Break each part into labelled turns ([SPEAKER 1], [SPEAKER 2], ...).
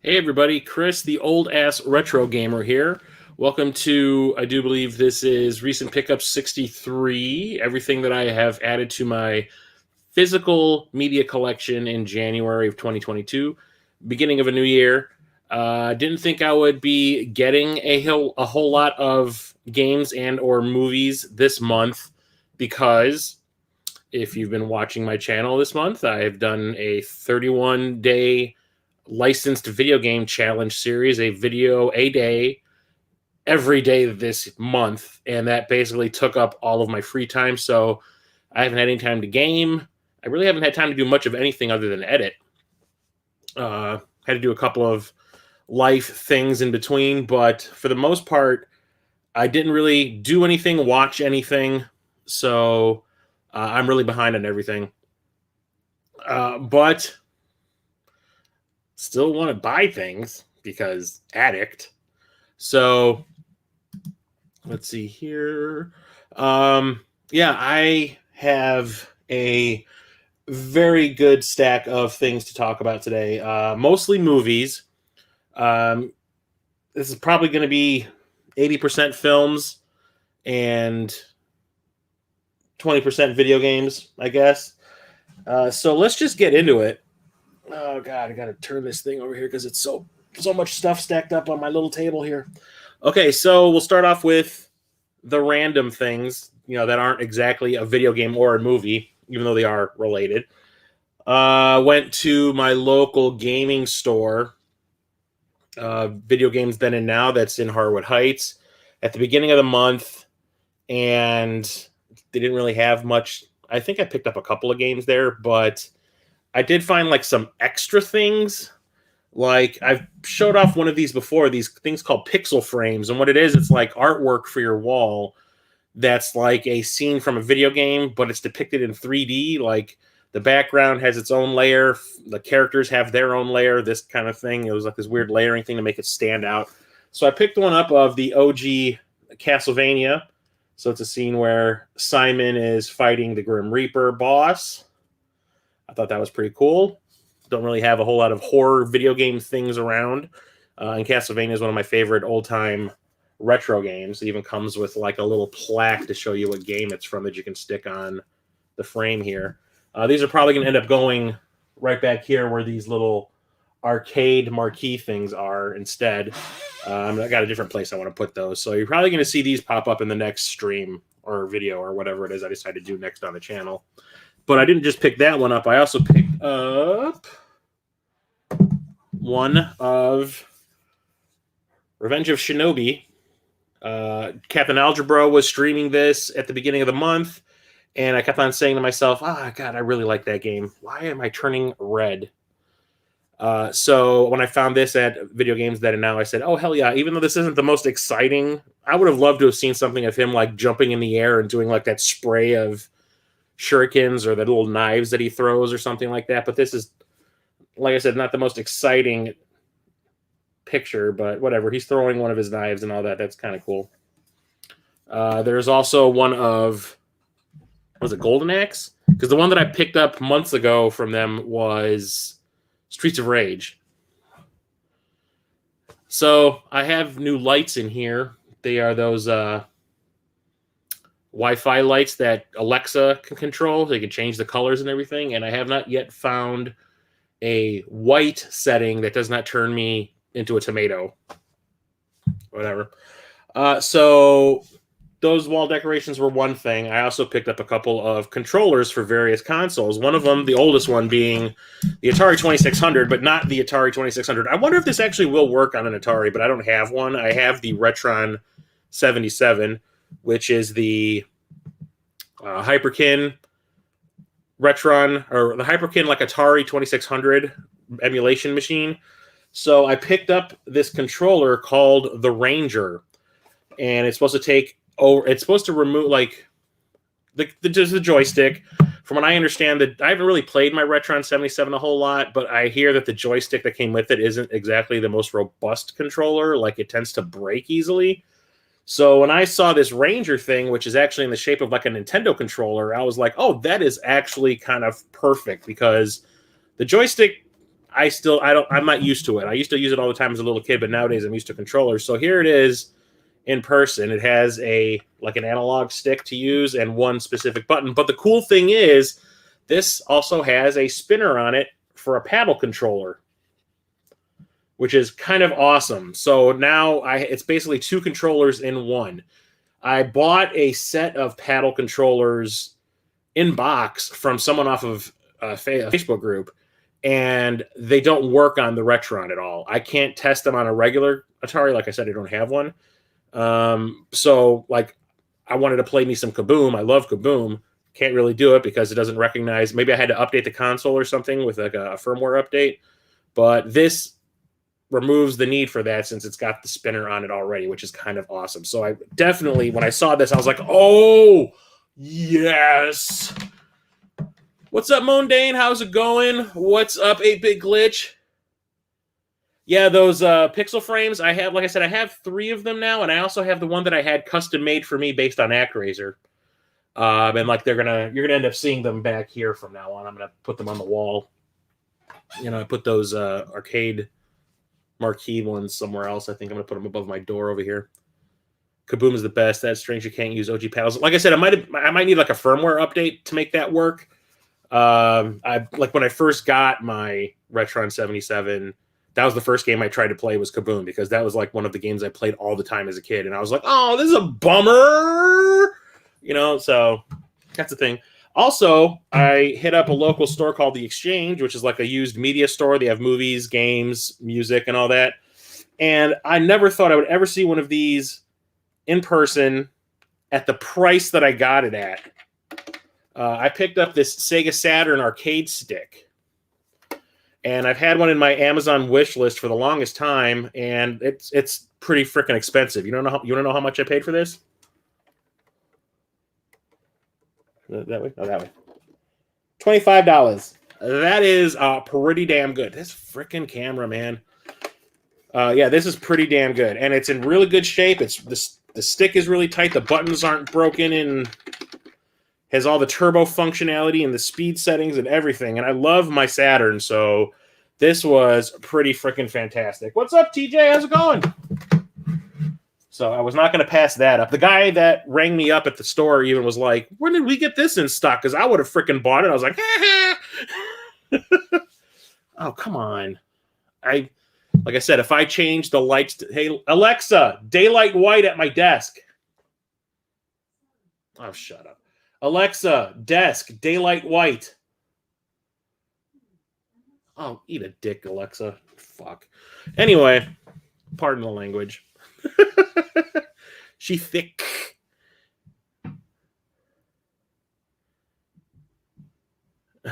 [SPEAKER 1] Hey everybody, Chris, the old-ass retro gamer here. Welcome to, I do believe this is Recent Pickups 63, everything that I have added to my physical media collection in January of 2022, beginning of a new year. Didn't think I would be getting a whole lot of games and or movies this month because if you've been watching my channel this month, I have done a 31-day licensed video game challenge series, a video a day every day this month, and that basically took up all of my free time. So I haven't had any time to game. I really haven't had time to do much of anything other than edit. Had to do a couple of life things in between, but for the most part I didn't really do anything, watch anything, so I'm really behind on everything, but still want to buy things because addict. So let's see here. Yeah, I have a very good stack of things to talk about today. Mostly movies. This is probably going to be 80% films and 20% video games, I guess. So let's just get into it. Oh God, I gotta turn this thing over here because it's so much stuff stacked up on my little table here. Okay, so we'll start off with the random things, that aren't exactly a video game or a movie, even though they are related. Went to my local gaming store, Video Games Then and Now, that's in Harwood Heights, at the beginning of the month, and they didn't really have much. I think I picked up a couple of games there, but I did find like some extra things. Like I've showed off one of these before, these things called pixel frames. And what it is, it's like artwork for your wall that's like a scene from a video game, but it's depicted in 3D. Like the background has its own layer. The characters have their own layer, this kind of thing. It was like this weird layering thing to make it stand out. So I picked one up of the OG Castlevania. So it's a scene where Simon is fighting the Grim Reaper boss. I thought that was pretty cool. Don't really have a whole lot of horror video game things around. And Castlevania is one of my favorite old-time retro games. It even comes with like a little plaque to show you what game it's from that you can stick on the frame here. These are probably going to end up going right back here where these little arcade marquee things are instead. I got a different place I want to put those. So you're probably going to see these pop up in the next stream or video or whatever it is I decide to do next on the channel. But I didn't just pick that one up. I also picked up one of Revenge of Shinobi. Captain Algebra was streaming this at the beginning of the month, and I kept on saying to myself, God, I really like that game. Why am I turning red? So when I found this at Video Games That and Now, I said, oh, hell yeah, even though this isn't the most exciting, I would have loved to have seen something of him like jumping in the air and doing like that spray of shurikens or the little knives that he throws or something like that. But this is, like I said, not the most exciting picture, but whatever. He's throwing one of his knives and all that. That's kind of cool. There's also one of, was it Golden Axe? Because the one that I picked up months ago from them was Streets of Rage. So I have new lights in here. They are those Wi-Fi lights that Alexa can control. They can change the colors and everything. And I have not yet found a white setting that does not turn me into a tomato. Whatever. So those wall decorations were one thing. I also picked up a couple of controllers for various consoles. One of them, the oldest one, being the Atari 2600, but not the Atari 2600. I wonder if this actually will work on an Atari, but I don't have one. I have the Retron 77, which is the Hyperkin Retron, or the Hyperkin like Atari 2600 emulation machine. So I picked up this controller called the Ranger, and it's supposed to take over. It's supposed to remove like the joystick. From what I understand, that I haven't really played my Retron 77 a whole lot, but I hear that the joystick that came with it isn't exactly the most robust controller. Like it tends to break easily. So when I saw this Ranger thing, which is actually in the shape of like a Nintendo controller, I was like, oh, that is actually kind of perfect, because the joystick, I'm not used to it. I used to use it all the time as a little kid, but nowadays I'm used to controllers. So here it is in person. It has an analog stick to use and one specific button. But the cool thing is this also has a spinner on it for a paddle controller, which is kind of awesome. So now it's basically two controllers in one. I bought a set of paddle controllers in box from someone off of a Facebook group, and they don't work on the Retron at all. I can't test them on a regular Atari. Like I said, I don't have one. So like I wanted to play me some Kaboom. I love Kaboom. Can't really do it because it doesn't recognize. Maybe I had to update the console or something with like a firmware update. But this removes the need for that since it's got the spinner on it already, which is kind of awesome. So I definitely, when I saw this, I was like, oh, yes. What's up, Mondane? How's it going? What's up, 8-Bit Glitch? Yeah, those pixel frames, I have, like I said, I have 3 of them now, and I also have the one that I had custom made for me based on ActRaiser. And like you're gonna end up seeing them back here from now on. I'm gonna put them on the wall. You know, I put those arcade marquee ones somewhere else. I think I'm gonna put them above my door over here. Kaboom is the best. That's strange you can't use OG paddles. Like I said, I might need like a firmware update to make that work. I like when I first got my Retron 77, that was the first game I tried to play was Kaboom, because that was like one of the games I played all the time as a kid, and I was like, oh, this is a bummer, you know. So that's the thing. Also, I hit up a local store called The Exchange, which is like a used media store. They have movies, games, music, and all that. And I never thought I would ever see one of these in person at the price that I got it at. I picked up this Sega Saturn arcade stick, and I've had one in my Amazon wish list for the longest time, and it's pretty freaking expensive. You want to know how much I paid for this? That way? Oh, that way. $25. That is pretty damn good. This freaking camera, man. Yeah, this is pretty damn good, and it's in really good shape. The stick is really tight. The buttons aren't broken, and has all the turbo functionality and the speed settings and everything. And I love my Saturn, so this was pretty freaking fantastic. What's up, TJ? How's it going? So I was not going to pass that up. The guy that rang me up at the store even was like, when did we get this in stock? Because I would have freaking bought it. I was like, oh, come on. Like I said, if I change the lights to, hey, Alexa, daylight white at my desk. Oh, shut up. Alexa, desk, daylight white. Oh, eat a dick, Alexa. Fuck. Anyway, pardon the language. She thick.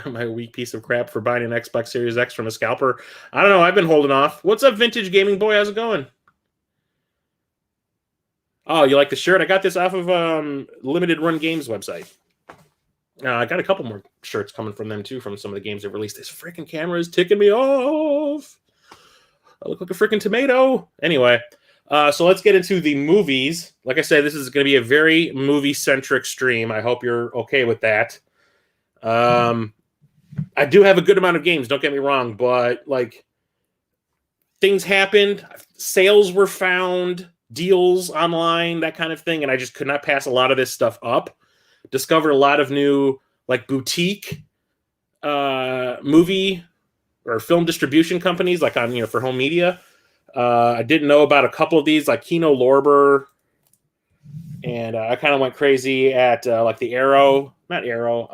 [SPEAKER 1] My weak piece of crap for buying an Xbox Series X from a scalper. I don't know. I've been holding off. What's up, Vintage Gaming Boy? How's it going? Oh, you like the shirt? I got this off of Limited Run Games website. I got a couple more shirts coming from them, too, from some of the games they've released. This freaking camera is ticking me off. I look like a freaking tomato. Anyway, so let's get into the movies. Like I said, this is going to be a very movie-centric stream. I hope you're okay with that. I do have a good amount of games, don't get me wrong, but, like, things happened. Sales were found, deals online, that kind of thing, and I just could not pass a lot of this stuff up. Discovered a lot of new, like, boutique movie or film distribution companies, like on, for home media. I didn't know about a couple of these, like Kino Lorber, and I kind of went crazy at like the Arrow, not Arrow.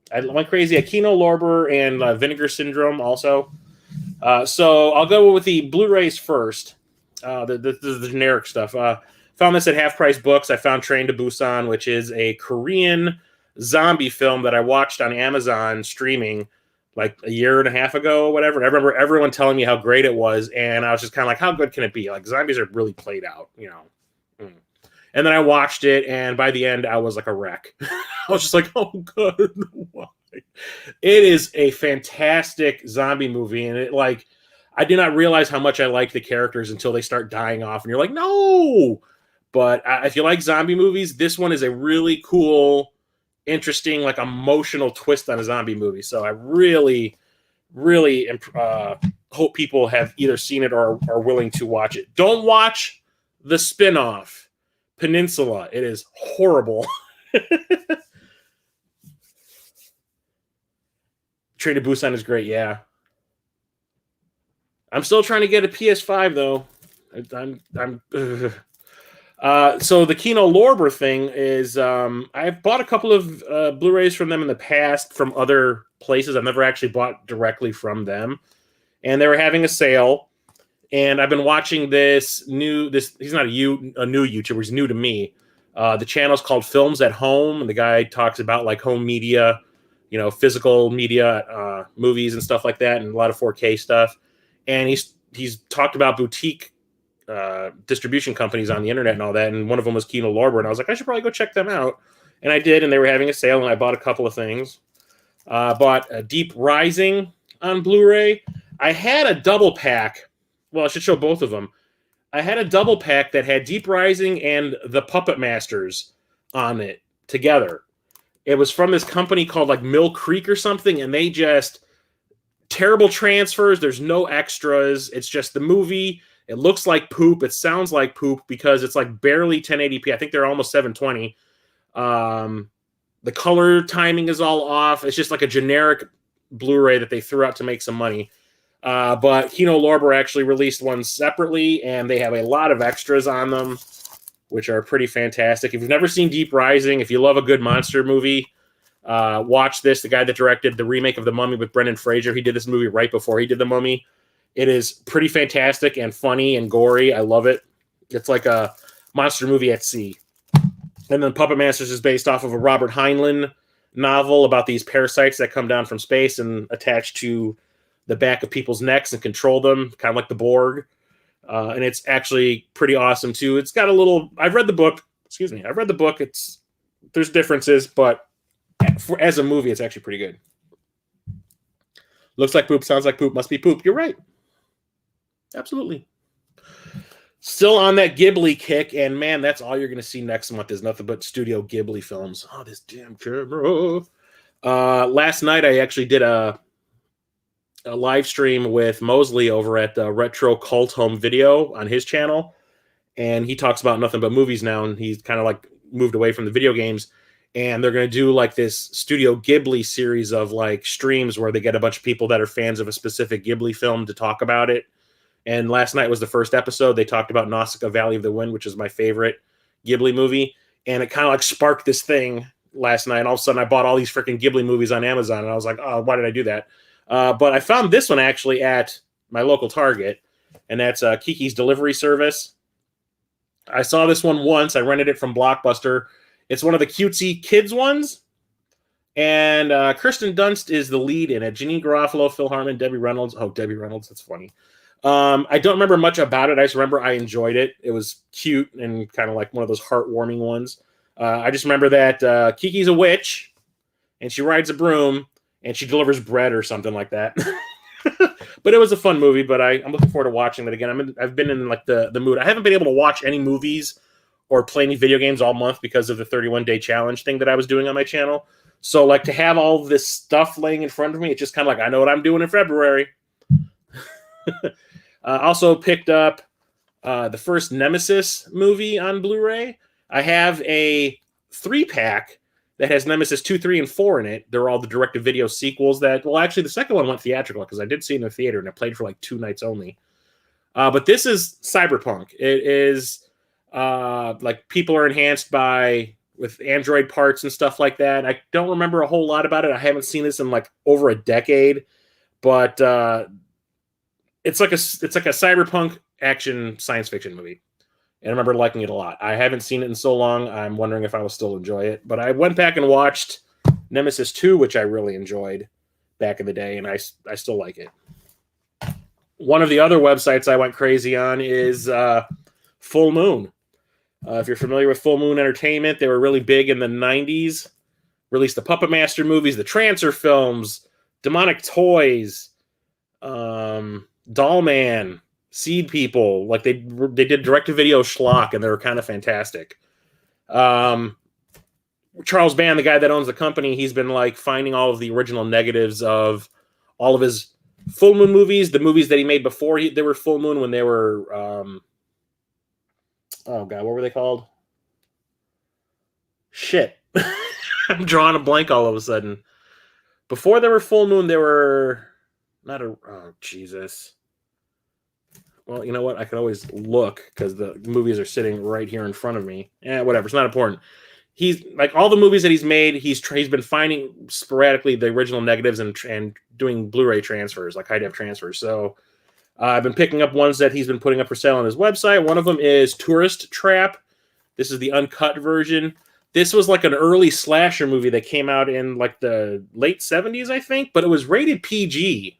[SPEAKER 1] I went crazy at Kino Lorber and Vinegar Syndrome also. So I'll go with the Blu-rays first. The generic stuff. Found this at Half Price Books. I found Train to Busan, which is a Korean zombie film that I watched on Amazon streaming like a year and a half ago, whatever. And I remember everyone telling me how great it was, and I was just kind of like, how good can it be? Like, zombies are really played out, And then I watched it, and by the end, I was like a wreck. I was just like, oh, God, why? It is a fantastic zombie movie, and I did not realize how much I liked the characters until they start dying off, and you're like, no! But if you like zombie movies, this one is a really cool, interesting, like, emotional twist on a zombie movie. So I really, really hope people have either seen it or are willing to watch it. Don't watch the spin-off, Peninsula. It is horrible. Train to Busan is great, yeah. I'm still trying to get a PS5 though. So the Kino Lorber thing is I've bought a couple of Blu-rays from them in the past from other places. I've never actually bought directly from them, and they were having a sale. And I've been watching this. He's not a new YouTuber. He's new to me. The channel's called Films at Home, and the guy talks about like home media, physical media, movies and stuff like that, and a lot of 4K stuff. And he's talked about boutique distribution companies on the internet and all that, and one of them was Kino Lorber, and I was like, I should probably go check them out. And I did, and they were having a sale, and I bought a couple of things. Bought Deep Rising on Blu-ray. I had a double pack. Well, I should show both of them. I had a double pack that had Deep Rising and The Puppet Masters on it together. It was from this company called like Mill Creek or something, and they just terrible transfers. There's no extras. It's just the movie. It looks like poop. It sounds like poop because it's like barely 1080p. I think they're almost 720. The color timing is all off. It's just like a generic Blu-ray that they threw out to make some money. But Kino Lorber actually released one separately, and they have a lot of extras on them, which are pretty fantastic. If you've never seen Deep Rising, if you love a good monster movie, watch this. The guy that directed the remake of The Mummy with Brendan Fraser, he did this movie right before he did The Mummy. It is pretty fantastic and funny and gory. I love it. It's like a monster movie at sea. And then Puppet Masters is based off of a Robert Heinlein novel about these parasites that come down from space and attach to the back of people's necks and control them, kind of like the Borg. And it's actually pretty awesome, too. It's got a little... I've read the book. There's differences, but as a movie, it's actually pretty good. Looks like poop, sounds like poop, must be poop. You're right. Absolutely. Still on that Ghibli kick, and man, that's all you're going to see next month is nothing but Studio Ghibli films. Oh, this damn camera. Last night, I actually did a live stream with Mosley over at the Retro Cult Home Video on his channel, and he talks about nothing but movies now, and he's kind of like moved away from the video games, and they're going to do like this Studio Ghibli series of like streams where they get a bunch of people that are fans of a specific Ghibli film to talk about it. And last night was the first episode. They talked about Nausicaa Valley of the Wind, which is my favorite Ghibli movie, and it kind of like sparked this thing last night, and all of a sudden I bought all these freaking Ghibli movies on Amazon, and I was like, oh, why did I do that? But I found this one actually at my local Target, and that's Kiki's Delivery Service. I saw this one once. I rented it from Blockbuster. It's one of the cutesy kids ones. And Kirsten Dunst is the lead in it. Janine Garofalo, Phil Hartman, Debbie Reynolds. Oh, Debbie Reynolds. That's funny. I don't remember much about it. I just remember I enjoyed it. It was cute and kind of like one of those heartwarming ones. I just remember that Kiki's a witch, and she rides a broom, and she delivers bread or something like that. But it was a fun movie, but I'm looking forward to watching that again. I've been in like the mood. I haven't been able to watch any movies or play any video games all month because of the 31-day challenge thing that I was doing on my channel. So like to have all this stuff laying in front of me, it's just kind of like, I know what I'm doing in February. Also picked up the first Nemesis movie on Blu-ray. I have a 3-pack that has Nemesis 2, 3, and 4 in it. They're all the direct-to-video sequels that... Well, actually, the second one went theatrical because I did see it in the theater, and I played for like 2 nights only. But this is cyberpunk. It is like people are enhanced with Android parts and stuff like that. I don't remember a whole lot about it. I haven't seen this in like over a decade. But it's like a cyberpunk action science fiction movie. And I remember liking it a lot. I haven't seen it in so long, I'm wondering if I will still enjoy it. But I went back and watched Nemesis 2, which I really enjoyed back in the day, and I still like it. One of the other websites I went crazy on is Full Moon. If you're familiar with Full Moon Entertainment, they were really big in the 90s. Released the Puppet Master movies, the Trancer films, Demonic Toys, Doll Man, Seed People. Like they did direct-to-video schlock, and they were kind of fantastic. Charles Band, the guy that owns the company, he's been like finding all of the original negatives of all of his Full Moon movies, the movies that he made before they were Full Moon, when they were oh god, what were they called? Shit. I'm drawing a blank all of a sudden. Before they were Full Moon, they were oh Jesus. Well, you know what? I could always look because the movies are sitting right here in front of me. Whatever. It's not important. He's like all the movies that he's made. He's been finding sporadically the original negatives and doing Blu-ray transfers, like high def transfers. So I've been picking up ones that he's been putting up for sale on his website. One of them is Tourist Trap. This is the uncut version. This was like an early slasher movie that came out in like the late 70s, I think, but it was rated PG.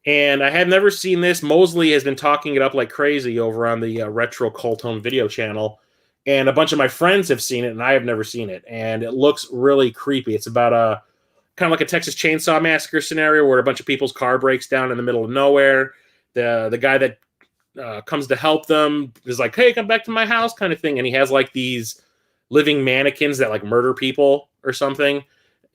[SPEAKER 1] And I had never seen this. Mosley has been talking it up like crazy over on the Retro Cult Home video channel. And a bunch of my friends have seen it, and I have never seen it. And it looks really creepy. It's about a kind of like a Texas Chainsaw Massacre scenario where a bunch of people's car breaks down in the middle of nowhere. The guy that comes to help them is like, hey, come back to my house kind of thing. And he has like these living mannequins that like murder people or something.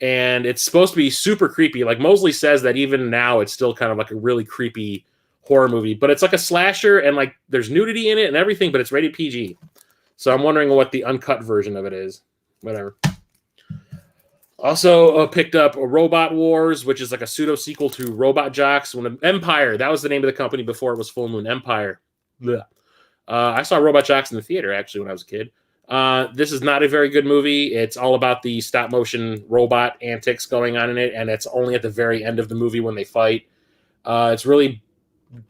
[SPEAKER 1] And it's supposed to be super creepy. Like Mosley says that even now it's still kind of like a really creepy horror movie. But it's like a slasher, and like there's nudity in it and everything, but it's rated PG. So I'm wondering what the uncut version of it is. Whatever. Also picked up Robot Wars, which is like a pseudo sequel to Robot Jocks. Empire, that was the name of the company before it was Full Moon. Empire. I saw Robot Jocks in the theater actually when I was a kid. This is not a very good movie. It's all about the stop motion robot antics going on in it, and it's only at the very end of the movie when they fight. It's really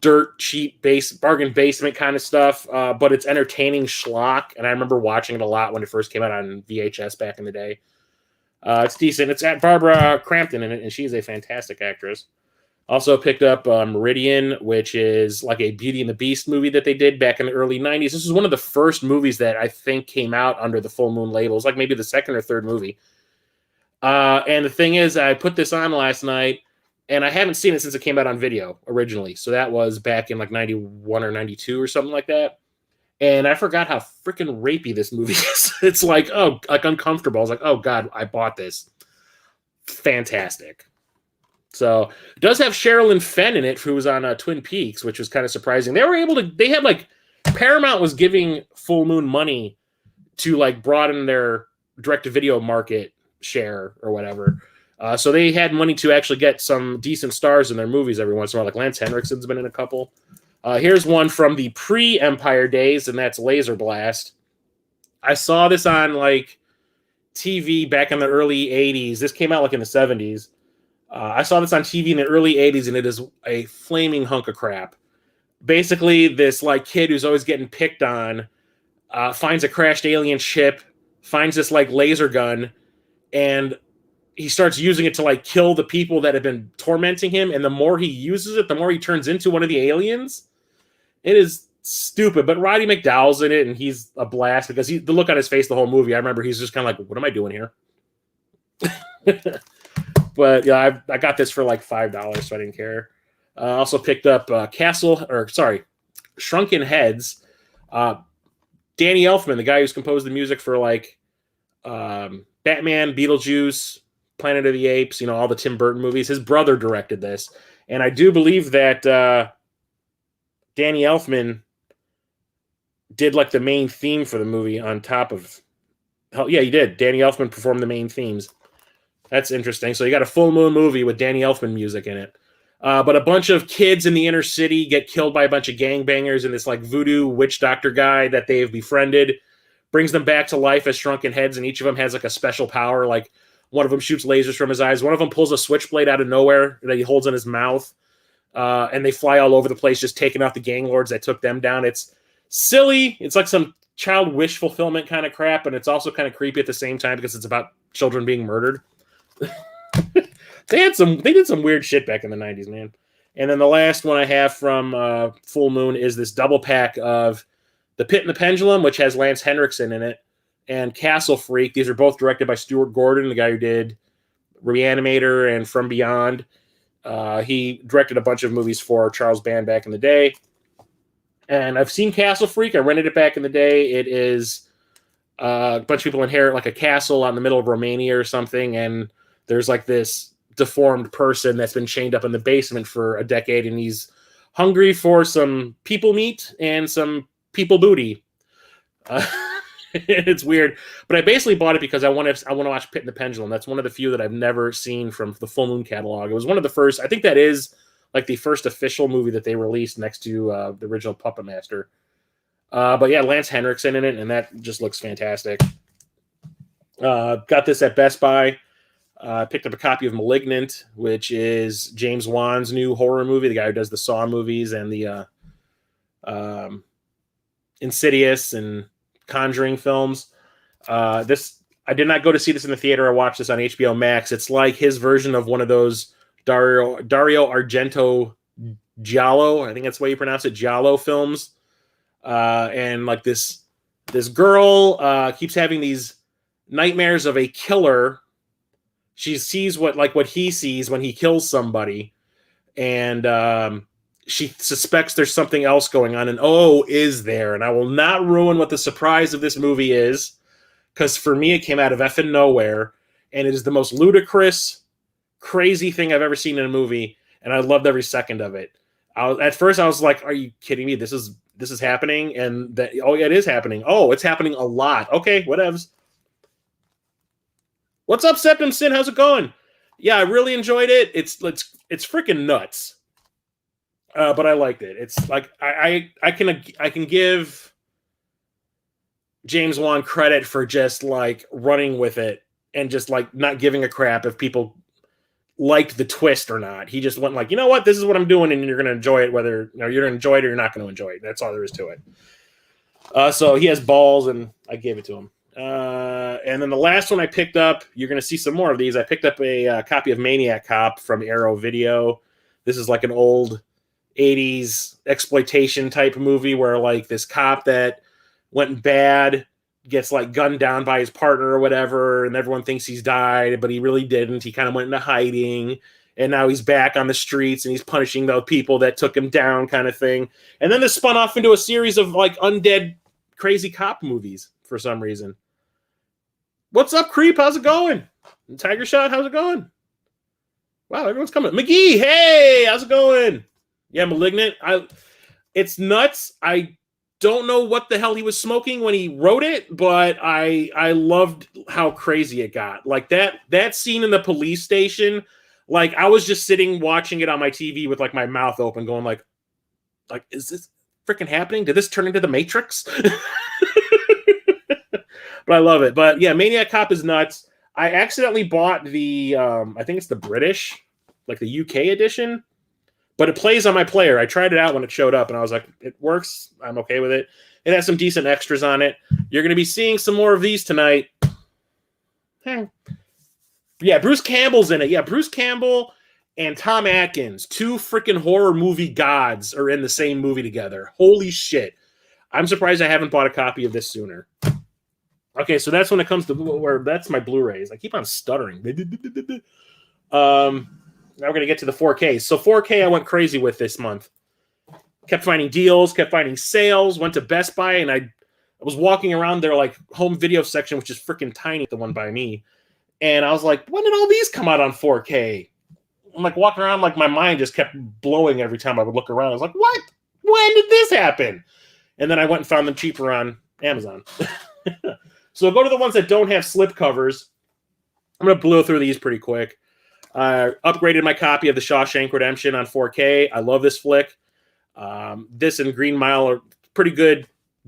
[SPEAKER 1] dirt cheap bargain basement kind of stuff, but it's entertaining schlock, and I remember watching it a lot when it first came out on VHS back in the day. It's decent. It's at Barbara Crampton in it, and she's a fantastic actress. Also picked up Meridian, which is like a Beauty and the Beast movie that they did back in the early 90s. This is one of the first movies that I think came out under the Full Moon label. It's like maybe the second or third movie. And the thing is, I put this on last night, and I haven't seen it since it came out on video originally. So that was back in like 91 or 92 or something like that. And I forgot how freaking rapey this movie is. It's like, uncomfortable. I was like, oh God, I bought this. Fantastic. So it does have Sherilyn Fenn in it, who was on Twin Peaks, which was kind of surprising. They had like, Paramount was giving Full Moon money to like broaden their direct-to-video market share or whatever. So they had money to actually get some decent stars in their movies every once in a while. Like Lance Henriksen's been in a couple. Here's one from the pre-Empire days, and that's Laser Blast. I saw this on like TV back in the early 80s. This came out like in the 70s. I saw this on TV in the early 80s, and it is a flaming hunk of crap. Basically, this like kid who's always getting picked on finds a crashed alien ship, finds this like laser gun, and he starts using it to like kill the people that have been tormenting him. And the more he uses it, the more he turns into one of the aliens. It is stupid, but Roddy McDowell's in it, and he's a blast because the look on his face the whole movie. I remember he's just kind of like, "What am I doing here?" But yeah, I got this for like $5, so I didn't care. Also picked up Shrunken Heads. Danny Elfman, the guy who's composed the music for like Batman, Beetlejuice, Planet of the Apes, all the Tim Burton movies. His brother directed this, and I do believe that Danny Elfman did like the main theme for the movie on top of. Oh, yeah, he did. Danny Elfman performed the main themes. That's interesting. So you got a full moon movie with Danny Elfman music in it. But a bunch of kids in the inner city get killed by a bunch of gangbangers, and this like voodoo witch doctor guy that they've befriended brings them back to life as shrunken heads, and each of them has like a special power. Like one of them shoots lasers from his eyes. One of them pulls a switchblade out of nowhere that he holds in his mouth. And they fly all over the place, just taking out the gang lords that took them down. It's silly. It's like some child wish fulfillment kind of crap, and it's also kind of creepy at the same time because it's about children being murdered. They did some weird shit back in the 90s, man. And then the last one I have from Full Moon is this double pack of The Pit and the Pendulum, which has Lance Henriksen in it, and Castle Freak. These are both directed by Stuart Gordon, the guy who did Reanimator and From Beyond. He directed a bunch of movies for Charles Band back in the day. And I've seen Castle Freak. I rented it back in the day. It is a bunch of people inherit like a castle out in the middle of Romania or something, and there's like this deformed person that's been chained up in the basement for a decade, and he's hungry for some people meat and some people booty. It's weird, but I basically bought it because I want to watch Pit and the Pendulum. That's one of the few that I've never seen from the Full Moon catalog. It was one of the first. I think that is like the first official movie that they released next to the original Puppet Master. But yeah, Lance Henriksen in it, and that just looks fantastic. Got this at Best Buy. Picked up a copy of Malignant, which is James Wan's new horror movie, the guy who does the Saw movies and the Insidious and Conjuring films. I did not go to see this in the theater. I watched this on HBO Max. It's like his version of one of those Dario Argento Giallo, I think that's the way you pronounce it, Giallo films. And like this girl keeps having these nightmares of a killer. She sees what he sees when he kills somebody, and she suspects there's something else going on. And is there? And I will not ruin what the surprise of this movie is, because for me it came out of effing nowhere, and it is the most ludicrous, crazy thing I've ever seen in a movie, and I loved every second of it. At first I was like, "Are you kidding me? This is happening?" And yeah, it is happening. Oh, it's happening a lot. Okay, whatevs. What's up, Septum Sin? How's it going? Yeah, I really enjoyed it. It's freaking nuts, but I liked it. It's like I can give James Wan credit for just like running with it and just like not giving a crap if people liked the twist or not. He just went like, you know what, this is what I'm doing, and you're going to enjoy it, whether you're going to enjoy it or you're not going to enjoy it. That's all there is to it. So he has balls, and I gave it to him. And then the last one I picked up, you're going to see some more of these. I picked up a copy of Maniac Cop from Arrow Video. This is like an old 80s exploitation type movie where like this cop that went bad gets like gunned down by his partner or whatever, and everyone thinks he's died, but he really didn't. He kind of went into hiding, and now he's back on the streets, and he's punishing the people that took him down, kind of thing. And then this spun off into a series of like undead crazy cop movies for some reason. What's up, Creep? How's it going? Tiger Shot, how's it going? Wow, everyone's coming. McGee, hey, how's it going? Yeah, Malignant. It's nuts. I don't know what the hell he was smoking when he wrote it, but I loved how crazy it got. Like that scene in the police station, like I was just sitting watching it on my TV with like my mouth open, going like is this freaking happening? Did this turn into the Matrix? But I love it. But yeah, Maniac Cop is nuts. I accidentally bought the I think it's the British, like the UK edition, but it plays on my player. I tried it out when it showed up, and I was like, it works. I'm okay with it. It has some decent extras on it. You're going to be seeing some more of these tonight. Yeah, Bruce Campbell's in it. Yeah, Bruce Campbell and Tom Atkins, two freaking horror movie gods, are in the same movie together. Holy shit. I'm surprised I haven't bought a copy of this sooner. Okay, so that's when it comes to where that's my Blu-rays. I keep on stuttering. Now we're going to get to the 4K. So 4K I went crazy with this month. Kept finding deals, kept finding sales, went to Best Buy, and I was walking around their like home video section, which is freaking tiny, the one by me. And I was like, when did all these come out on 4K? I'm like walking around, like my mind just kept blowing every time I would look around. I was like, what? When did this happen? And then I went and found them cheaper on Amazon. So I'll go to the ones that don't have slip covers. I'm going to blow through these pretty quick. Upgraded my copy of The Shawshank Redemption on 4K. I love this flick. This and Green Mile are pretty good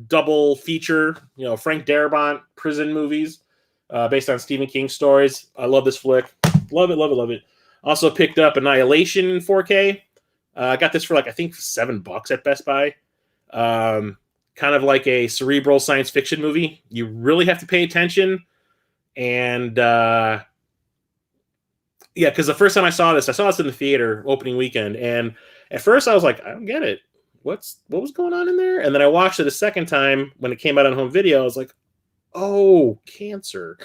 [SPEAKER 1] double feature. You know, Frank Darabont prison movies based on Stephen King stories. I love this flick. Love it, love it, love it. Also picked up Annihilation in 4K. I got this for like, I think $7 at Best Buy. Kind of like a cerebral science fiction movie. You really have to pay attention. And yeah, because the first time I saw this in the theater opening weekend. And at first I was like, I don't get it. What was going on in there? And then I watched it a second time when it came out on home video. I was like, oh, cancer.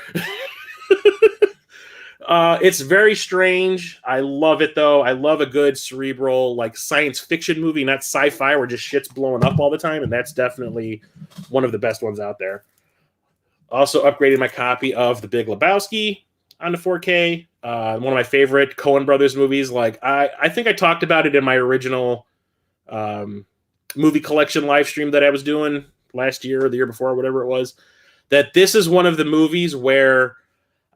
[SPEAKER 1] It's very strange. I love it, though. I love a good cerebral, like science fiction movie, not sci-fi where just shit's blowing up all the time. And that's definitely one of the best ones out there. Also upgraded my copy of The Big Lebowski onto 4K. One of my favorite Coen Brothers movies. Like I think I talked about it in my original movie collection live stream that I was doing last year or the year before, whatever it was, that this is one of the movies where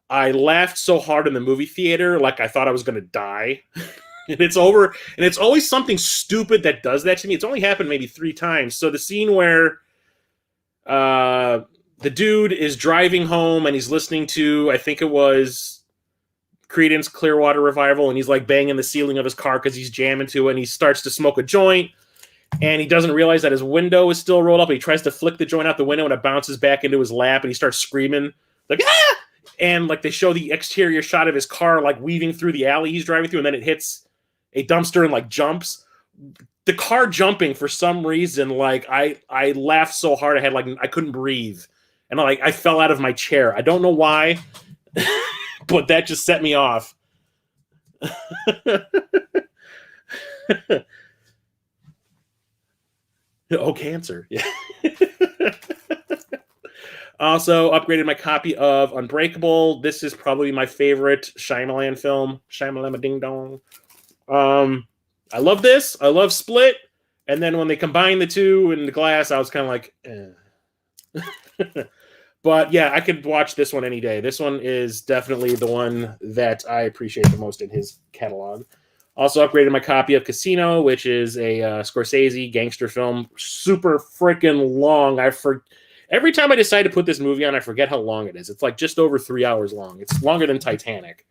[SPEAKER 1] I laughed so hard in the movie theater, like I thought I was going to die. And it's over. And it's always something stupid that does that to me. It's only happened maybe 3 times. So the scene where the dude is driving home and he's listening to, I think it was Creedence Clearwater Revival, and he's like banging the ceiling of his car because he's jamming to it, and he starts to smoke a joint, and he doesn't realize that his window is still rolled up. He tries to flick the joint out the window, and it bounces back into his lap, and he starts screaming like, ah! And like they show the exterior shot of his car like weaving through the alley he's driving through, and then it hits a dumpster and like jumps. The car jumping, for some reason, like I laughed so hard I couldn't breathe, and I fell out of my chair. I don't know why, but that just set me off. Oh, cancer! Yeah. Also upgraded my copy of Unbreakable. This is probably my favorite Shyamalan film. Shyamalama Ding Dong. I love this. I love Split. And then when they combine the two in the glass, I was kind of like, eh. But yeah, I could watch this one any day. This one is definitely the one that I appreciate the most in his catalog. Also upgraded my copy of Casino, which is a Scorsese gangster film. Super freaking long. Every time I decide to put this movie on, I forget how long it is. It's like just over 3 hours long. It's longer than Titanic.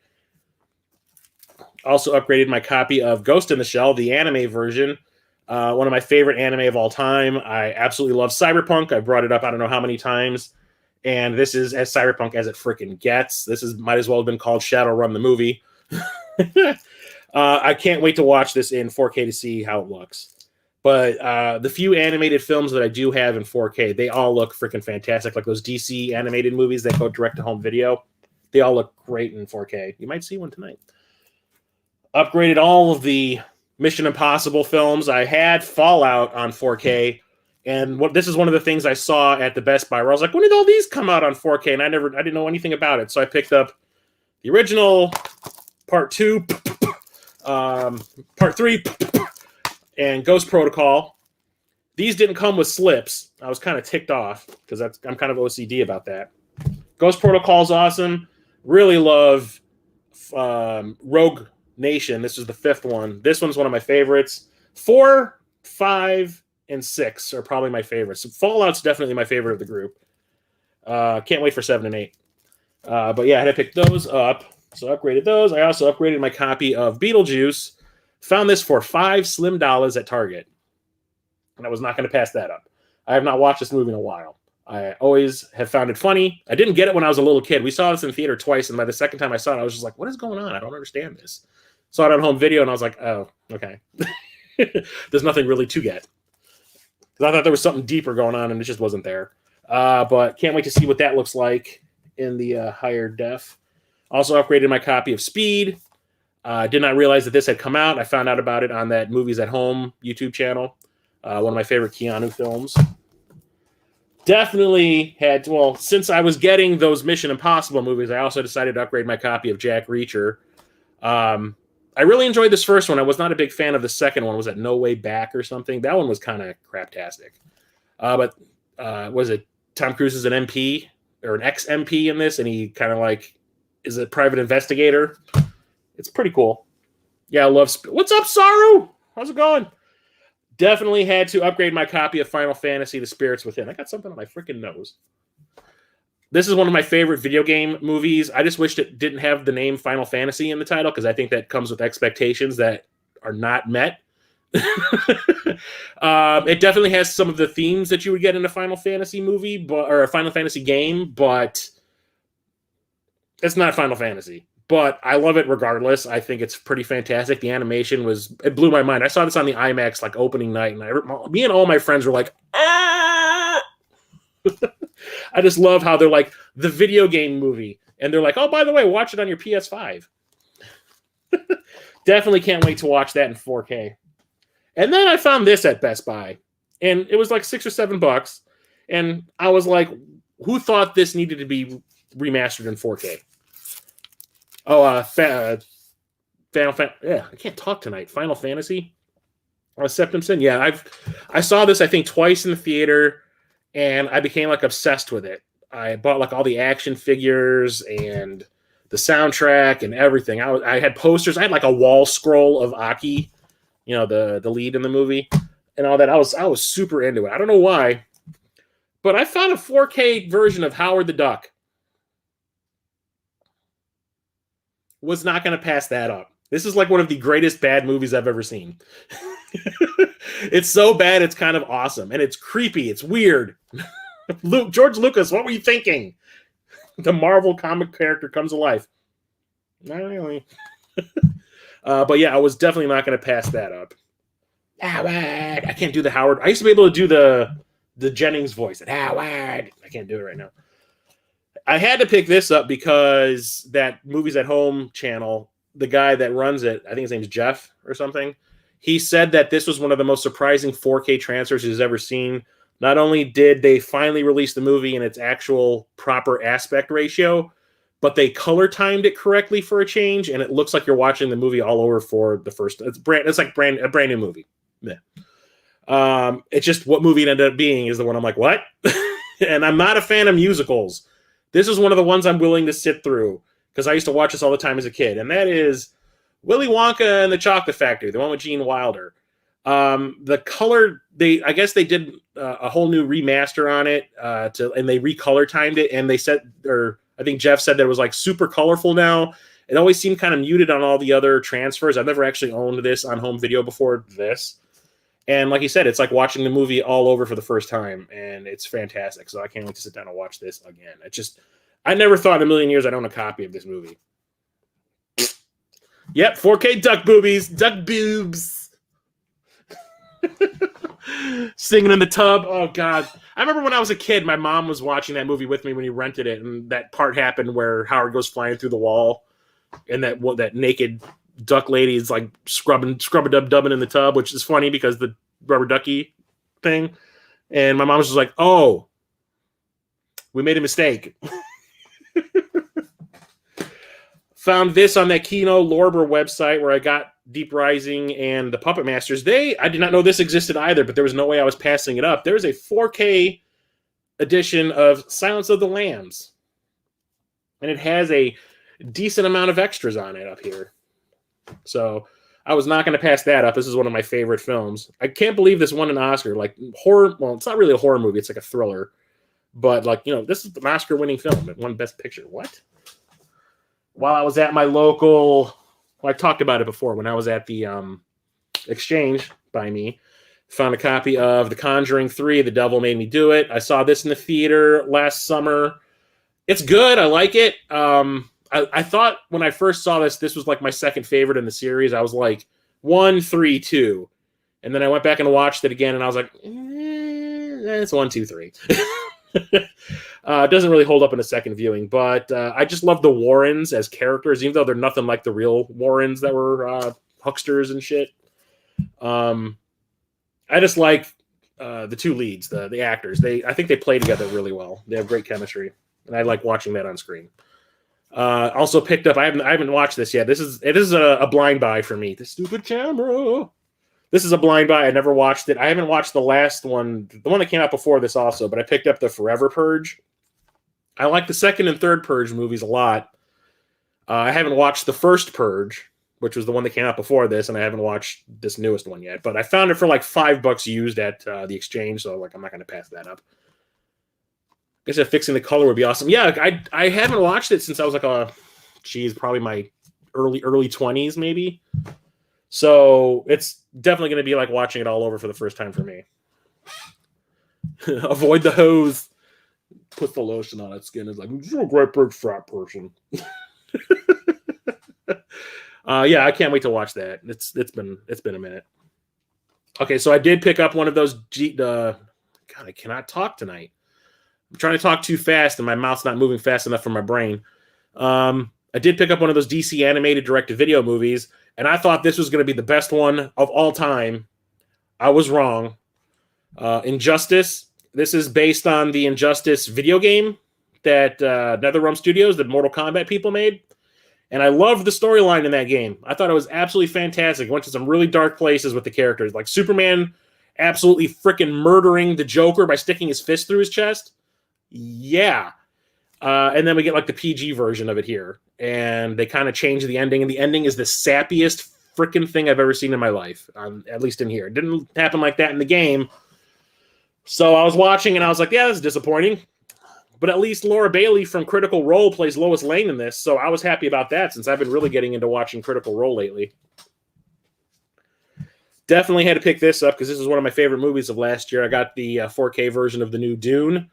[SPEAKER 1] Also upgraded my copy of Ghost in the Shell, the anime version. One of my favorite anime of all time. I absolutely love Cyberpunk. I brought it up I don't know how many times. And this is as Cyberpunk as it freaking gets. Might as well have been called Shadowrun the movie. I can't wait to watch this in 4K to see how it looks. But the few animated films that I do have in 4K, they all look freaking fantastic. Like those DC animated movies that go direct to home video. They all look great in 4K. You might see one tonight. Upgraded all of the Mission Impossible films. I had Fallout on 4K. And this is one of the things I saw at the Best Buy where I was like, when did all these come out on 4K? And I didn't know anything about it. So I picked up the original, Part 2, Part 3, and Ghost Protocol. These didn't come with slips. I was kind of ticked off because I'm kind of OCD about that. Ghost Protocol is awesome. Really love Rogue Nation. This is the 5th one. This one's one of my favorites. 4, 5, and 6 are probably my favorites. So Fallout's definitely my favorite of the group. Can't wait for 7 and 8. But yeah, I had to pick those up. So I upgraded those. I also upgraded my copy of Beetlejuice. Found this for $5 slim at Target. And I was not going to pass that up. I have not watched this movie in a while. I always have found it funny. I didn't get it when I was a little kid. We saw this in the theater twice, and by the second time I saw it, I was just like, what is going on? I don't understand this. Saw it on home video, and I was like, oh, okay. There's nothing really to get. Because I thought there was something deeper going on, and it just wasn't there. But can't wait to see what that looks like in the higher def. Also upgraded my copy of Speed. Did not realize that this had come out. I found out about it on that Movies at Home YouTube channel. One of my favorite Keanu films. Definitely had, well, since I was getting those Mission Impossible movies, I also decided to upgrade my copy of Jack Reacher. I really enjoyed this first one. I was not a big fan of the second one. Was it No Way Back or something? That one was kind of craptastic. But was it Tom Cruise is an MP or an ex-MP in this, and he kind of like is a private investigator. It's pretty cool. Yeah, I love... What's up, Saru? How's it going? Definitely had to upgrade my copy of Final Fantasy The Spirits Within. I got something on my freaking nose. This is one of my favorite video game movies. I just wished it didn't have the name Final Fantasy in the title because I think that comes with expectations that are not met. It definitely has some of the themes that you would get in a Final Fantasy movie, or a Final Fantasy game, but it's not Final Fantasy. But I love it regardless. I think it's pretty fantastic. The animation it blew my mind. I saw this on the IMAX like opening night, and me and all my friends were like, ah! I just love how they're like the video game movie, and they're like, oh, by the way, watch it on your PS5. Definitely can't wait to watch that in 4K. And then I found this at Best Buy, and it was like $6 or $7, and I was like, who thought this needed to be remastered in 4K? Oh, yeah, I can't talk tonight. Final Fantasy, Septum Sin. Yeah, I saw this I think twice in the theater, and I became like obsessed with it. I bought like all the action figures and the soundtrack and everything. I had posters. I had like a wall scroll of Aki, you know, the lead in the movie, and all that. I was super into it. I don't know why, but I found a 4K version of Howard the Duck. Was not going to pass that up. This is like one of the greatest bad movies I've ever seen. It's so bad, it's kind of awesome. And it's creepy. It's weird. George Lucas, what were you thinking? The Marvel comic character comes alive. Not really. But yeah, I was definitely not going to pass that up. Howard. I can't do the Howard. I used to be able to do the Jennings voice. Howard. I can't do it right now. I had to pick this up because that Movies at Home channel, the guy that runs it, I think his name's Jeff or something, he said that this was one of the most surprising 4K transfers he's ever seen. Not only did they finally release the movie in its actual proper aspect ratio, but they color timed it correctly for a change, and it looks like you're watching the movie all over for the first. It's like a brand new movie. Yeah. It's just what movie it ended up being is the one I'm like, what? And I'm not a fan of musicals. This is one of the ones I'm willing to sit through because I used to watch this all the time as a kid, and that is Willy Wonka and the Chocolate Factory, the one with Gene Wilder. The color, I guess they did a whole new remaster on it, and they recolor timed it, and they said, or I think Jeff said that it was like super colorful now. It always seemed kind of muted on all the other transfers. I've never actually owned this on home video before this. And like he said, it's like watching the movie all over for the first time, and it's fantastic. So I can't wait to sit down and watch this again. I never thought in a million years I'd own a copy of this movie. Yep, 4K duck boobies, duck boobs. Singing in the tub. Oh, God. I remember when I was a kid, my mom was watching that movie with me when he rented it, and that part happened where Howard goes flying through the wall, and that naked duck lady is like scrub-a-dub-dubbing in the tub, which is funny because the rubber ducky thing. And my mom was just like, oh, we made a mistake. Found this on that Kino Lorber website where I got Deep Rising and the Puppet Masters. I did not know this existed either, but there was no way I was passing it up. There's a 4K edition of Silence of the Lambs. And it has a decent amount of extras on it up here. So I was not going to pass that up. This is one of my favorite films. I can't believe this won an Oscar. Like horror. Well, it's not really a horror movie. It's like a thriller. But like, this is an Oscar-winning film. It won Best Picture. What? While I was at my local, I talked about it before, when I was at the Exchange by me, found a copy of The Conjuring 3, The Devil Made Me Do It. I saw this in the theater last summer. It's good. I like it. I thought when I first saw this was like my second favorite in the series. I was like 1, 3, 2. And then I went back and watched it again, and I was like, it's 1, 2, 3. It doesn't really hold up in a second viewing, but I just love the Warrens as characters, even though they're nothing like the real Warrens that were hucksters and shit. I just like the two leads, the actors. I think they play together really well. They have great chemistry, and I like watching that on screen. Also picked up. I haven't watched this yet. It is a blind buy for me. The stupid camera. This is a blind buy. I never watched it. I haven't watched the last one, the one that came out before this also, but I picked up the Forever Purge. I like the second and third Purge movies a lot. I haven't watched the first Purge, which was the one that came out before this, and I haven't watched this newest one yet. But I found it for like $5 used at the Exchange, so like I'm not going to pass that up. I guess if fixing the color would be awesome. Yeah, I haven't watched it since I was like probably my early 20s maybe. So it's definitely going to be like watching it all over for the first time for me. Avoid the hose. Put the lotion on its skin. It's like, you're a great big fat person. Yeah, I can't wait to watch that. It's been a minute. Okay, so I did pick up one of those. God, I cannot talk tonight. I'm trying to talk too fast, and my mouth's not moving fast enough for my brain. I did pick up one of those DC animated direct-to-video movies, and I thought this was going to be the best one of all time. I was wrong. Injustice. This is based on the Injustice video game that NetherRealm Studios, the Mortal Kombat people, made. And I loved the storyline in that game. I thought it was absolutely fantastic. It went to some really dark places with the characters. Like Superman absolutely freaking murdering the Joker by sticking his fist through his chest. Yeah. And then we get like the PG version of it here. And they kind of change the ending. And the ending is the sappiest freaking thing I've ever seen in my life. At least in here. It didn't happen like that in the game. So I was watching and I was like, yeah, this is disappointing. But at least Laura Bailey from Critical Role plays Lois Lane in this. So I was happy about that since I've been really getting into watching Critical Role lately. Definitely had to pick this up because this is one of my favorite movies of last year. I got the 4K version of the new Dune.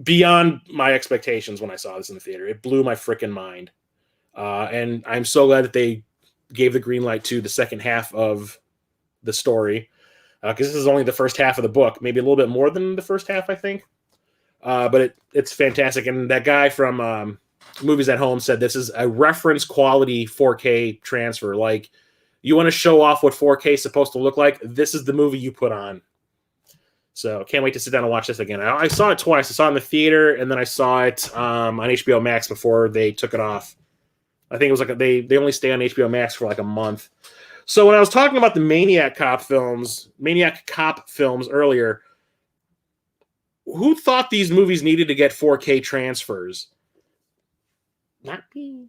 [SPEAKER 1] Beyond my expectations when I saw this in the theater. It blew my freaking mind. And I'm so glad that they gave the green light to the second half of the story. Because this is only the first half of the book. Maybe a little bit more than the first half, I think. But it's fantastic. And that guy from Movies at Home said this is a reference quality 4K transfer. Like, you want to show off what 4K is supposed to look like? This is the movie you put on. So can't wait to sit down and watch this again. I saw it twice. I saw it in the theater, and then I saw it on HBO Max before they took it off. I think it was like they only stay on HBO Max for like a month. So when I was talking about the Maniac Cop films earlier, who thought these movies needed to get 4K transfers? Not me.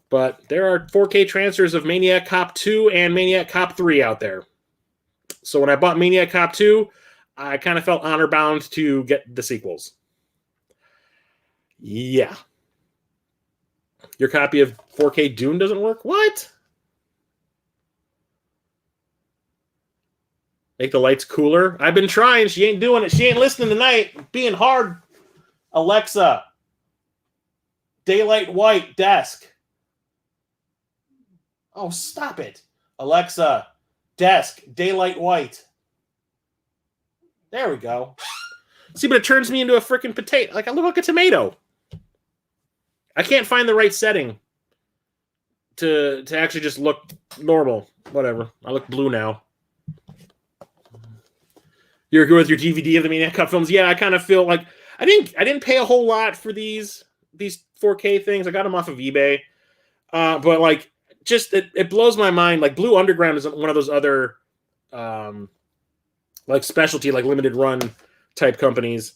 [SPEAKER 1] But there are 4K transfers of Maniac Cop 2 and Maniac Cop 3 out there. So when I bought Maniac Cop 2, I kind of felt honor bound to get the sequels. Yeah. Your copy of 4K Dune doesn't work? What? Make the lights cooler? I've been trying. She ain't doing it. She ain't listening tonight. Being hard. Alexa. Daylight white desk. Oh, stop it. Alexa. Desk. Daylight white. There we go. See, but it turns me into a freaking potato. Like, I look like a tomato. I can't find the right setting to actually just look normal. Whatever. I look blue now. You're good with your DVD of the Maniac Cop films? Yeah, I kind of feel like I didn't pay a whole lot for these 4K things. I got them off of eBay. But like, just it blows my mind. Like, Blue Underground is one of those other like specialty, like limited run type companies.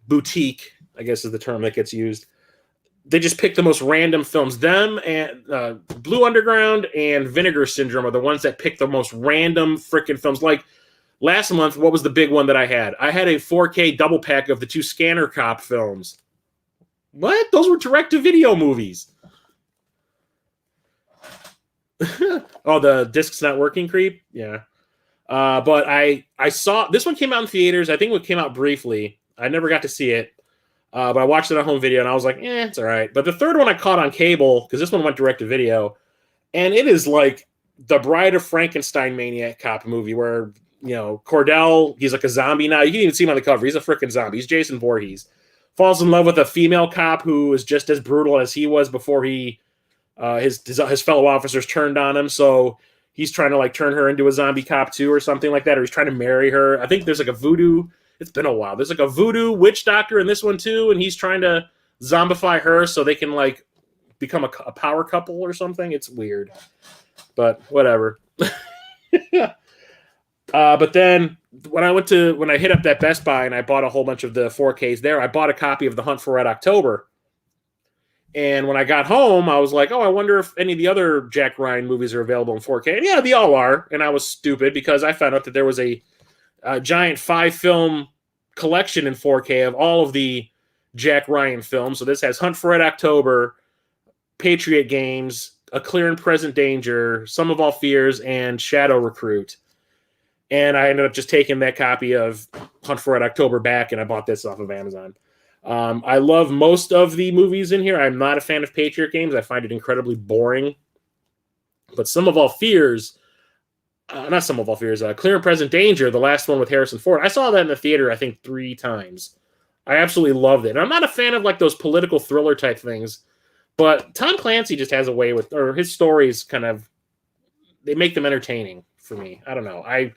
[SPEAKER 1] Boutique, I guess, is the term that gets used. They just pick the most random films. Them and Blue Underground and Vinegar Syndrome are the ones that pick the most random freaking films. Like last month, what was the big one that I had? I had a 4K double pack of the 2 Scanner Cop films. What? Those were direct-to-video movies. Oh, the disc's not working, creep? Yeah. But I saw... This one came out in theaters. I think it came out briefly. I never got to see it. But I watched it on home video, and I was like, it's all right. But the third one I caught on cable, because this one went direct-to-video, and it is like the Bride of Frankenstein Maniac Cop movie where, Cordell, he's like a zombie now. You can even see him on the cover. He's a freaking zombie. He's Jason Voorhees. Falls in love with a female cop who is just as brutal as he was before his fellow officers turned on him. So he's trying to like turn her into a zombie cop too or something like that. Or he's trying to marry her. I think there's like a voodoo. It's been a while. There's like a voodoo witch doctor in this one too. And he's trying to zombify her so they can like become a power couple or something. It's weird, but whatever. But then when I hit up that Best Buy and I bought a whole bunch of the 4Ks there, I bought a copy of The Hunt for Red October. And when I got home, I was like, I wonder if any of the other Jack Ryan movies are available in 4K. And yeah, they all are. And I was stupid because I found out that there was a giant 5-film collection in 4K of all of the Jack Ryan films. So this has Hunt for Red October, Patriot Games, A Clear and Present Danger, Sum of All Fears, and Shadow Recruit. And I ended up just taking that copy of Hunt for Red October back, and I bought this off of Amazon. I love most of the movies in here. I'm not a fan of Patriot Games. I find it incredibly boring. But Sum of All Fears, not Sum of All Fears, Clear and Present Danger, the last one with Harrison Ford. I saw that in the theater, I think, 3 times. I absolutely loved it. And I'm not a fan of like those political thriller type things, but Tom Clancy just has a way with, or his stories kind of, they make them entertaining for me. I don't know. I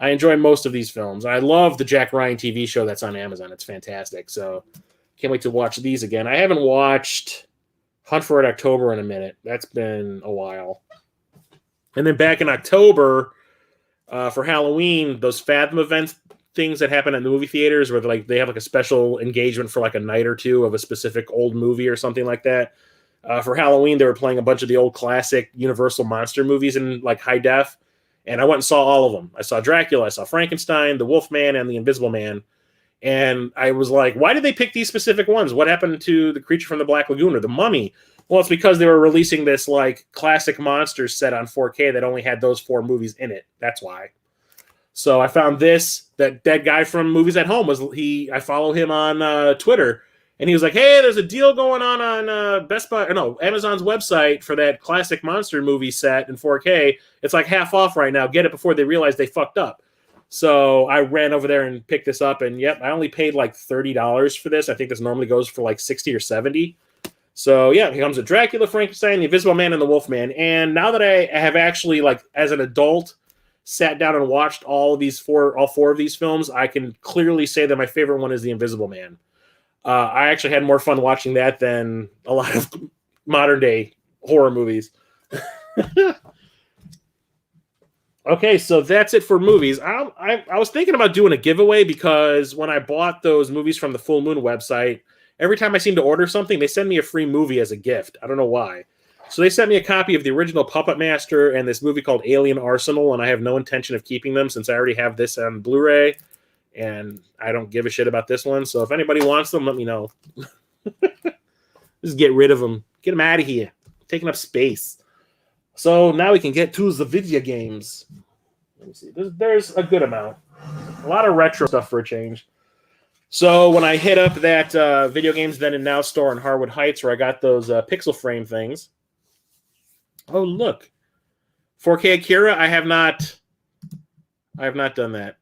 [SPEAKER 1] enjoy most of these films. I love the Jack Ryan TV show that's on Amazon. It's fantastic. So can't wait to watch these again. I haven't watched Hunt for Red October in a minute. That's been a while. And then back in October for Halloween, those Fathom events things that happen at the movie theaters where they have like a special engagement for like a night or two of a specific old movie or something like that. For Halloween, they were playing a bunch of the old classic Universal monster movies in like high def. And I went and saw all of them. I saw Dracula, I saw Frankenstein, the Wolfman, and the Invisible Man. And I was like, why did they pick these specific ones? What happened to the Creature from the Black Lagoon or the Mummy? Well, it's because they were releasing this like classic monsters set on 4K that only had those 4 movies in it. That's why. So I found that guy from Movies at Home I follow him on Twitter. And he was like, hey, there's a deal going on Amazon's website for that classic monster movie set in 4K. It's like half off right now. Get it before they realize they fucked up. So I ran over there and picked this up. And yep, I only paid like $30 for this. I think this normally goes for like 60 or 70. So yeah, here comes a Dracula, Frankenstein, the Invisible Man, and the Wolfman. And now that I have actually, like, as an adult, sat down and watched all 4 of these films, I can clearly say that my favorite one is the Invisible Man. I actually had more fun watching that than a lot of modern day horror movies. Okay, so that's it for movies. I was thinking about doing a giveaway because when I bought those movies from the Full Moon website, every time I seem to order something, they send me a free movie as a gift. I don't know why. So they sent me a copy of the original Puppet Master and this movie called Alien Arsenal, and I have no intention of keeping them since I already have this on Blu-ray. And I don't give a shit about this one. So if anybody wants them, let me know. Just get rid of them. Get them out of here. Taking up space. So now we can get to the video games. Let me see. There's a good amount. A lot of retro stuff for a change. So when I hit up that Video Games Then and Now store in Harwood Heights where I got those pixel frame things. Oh, look. 4K Akira, I have not done that.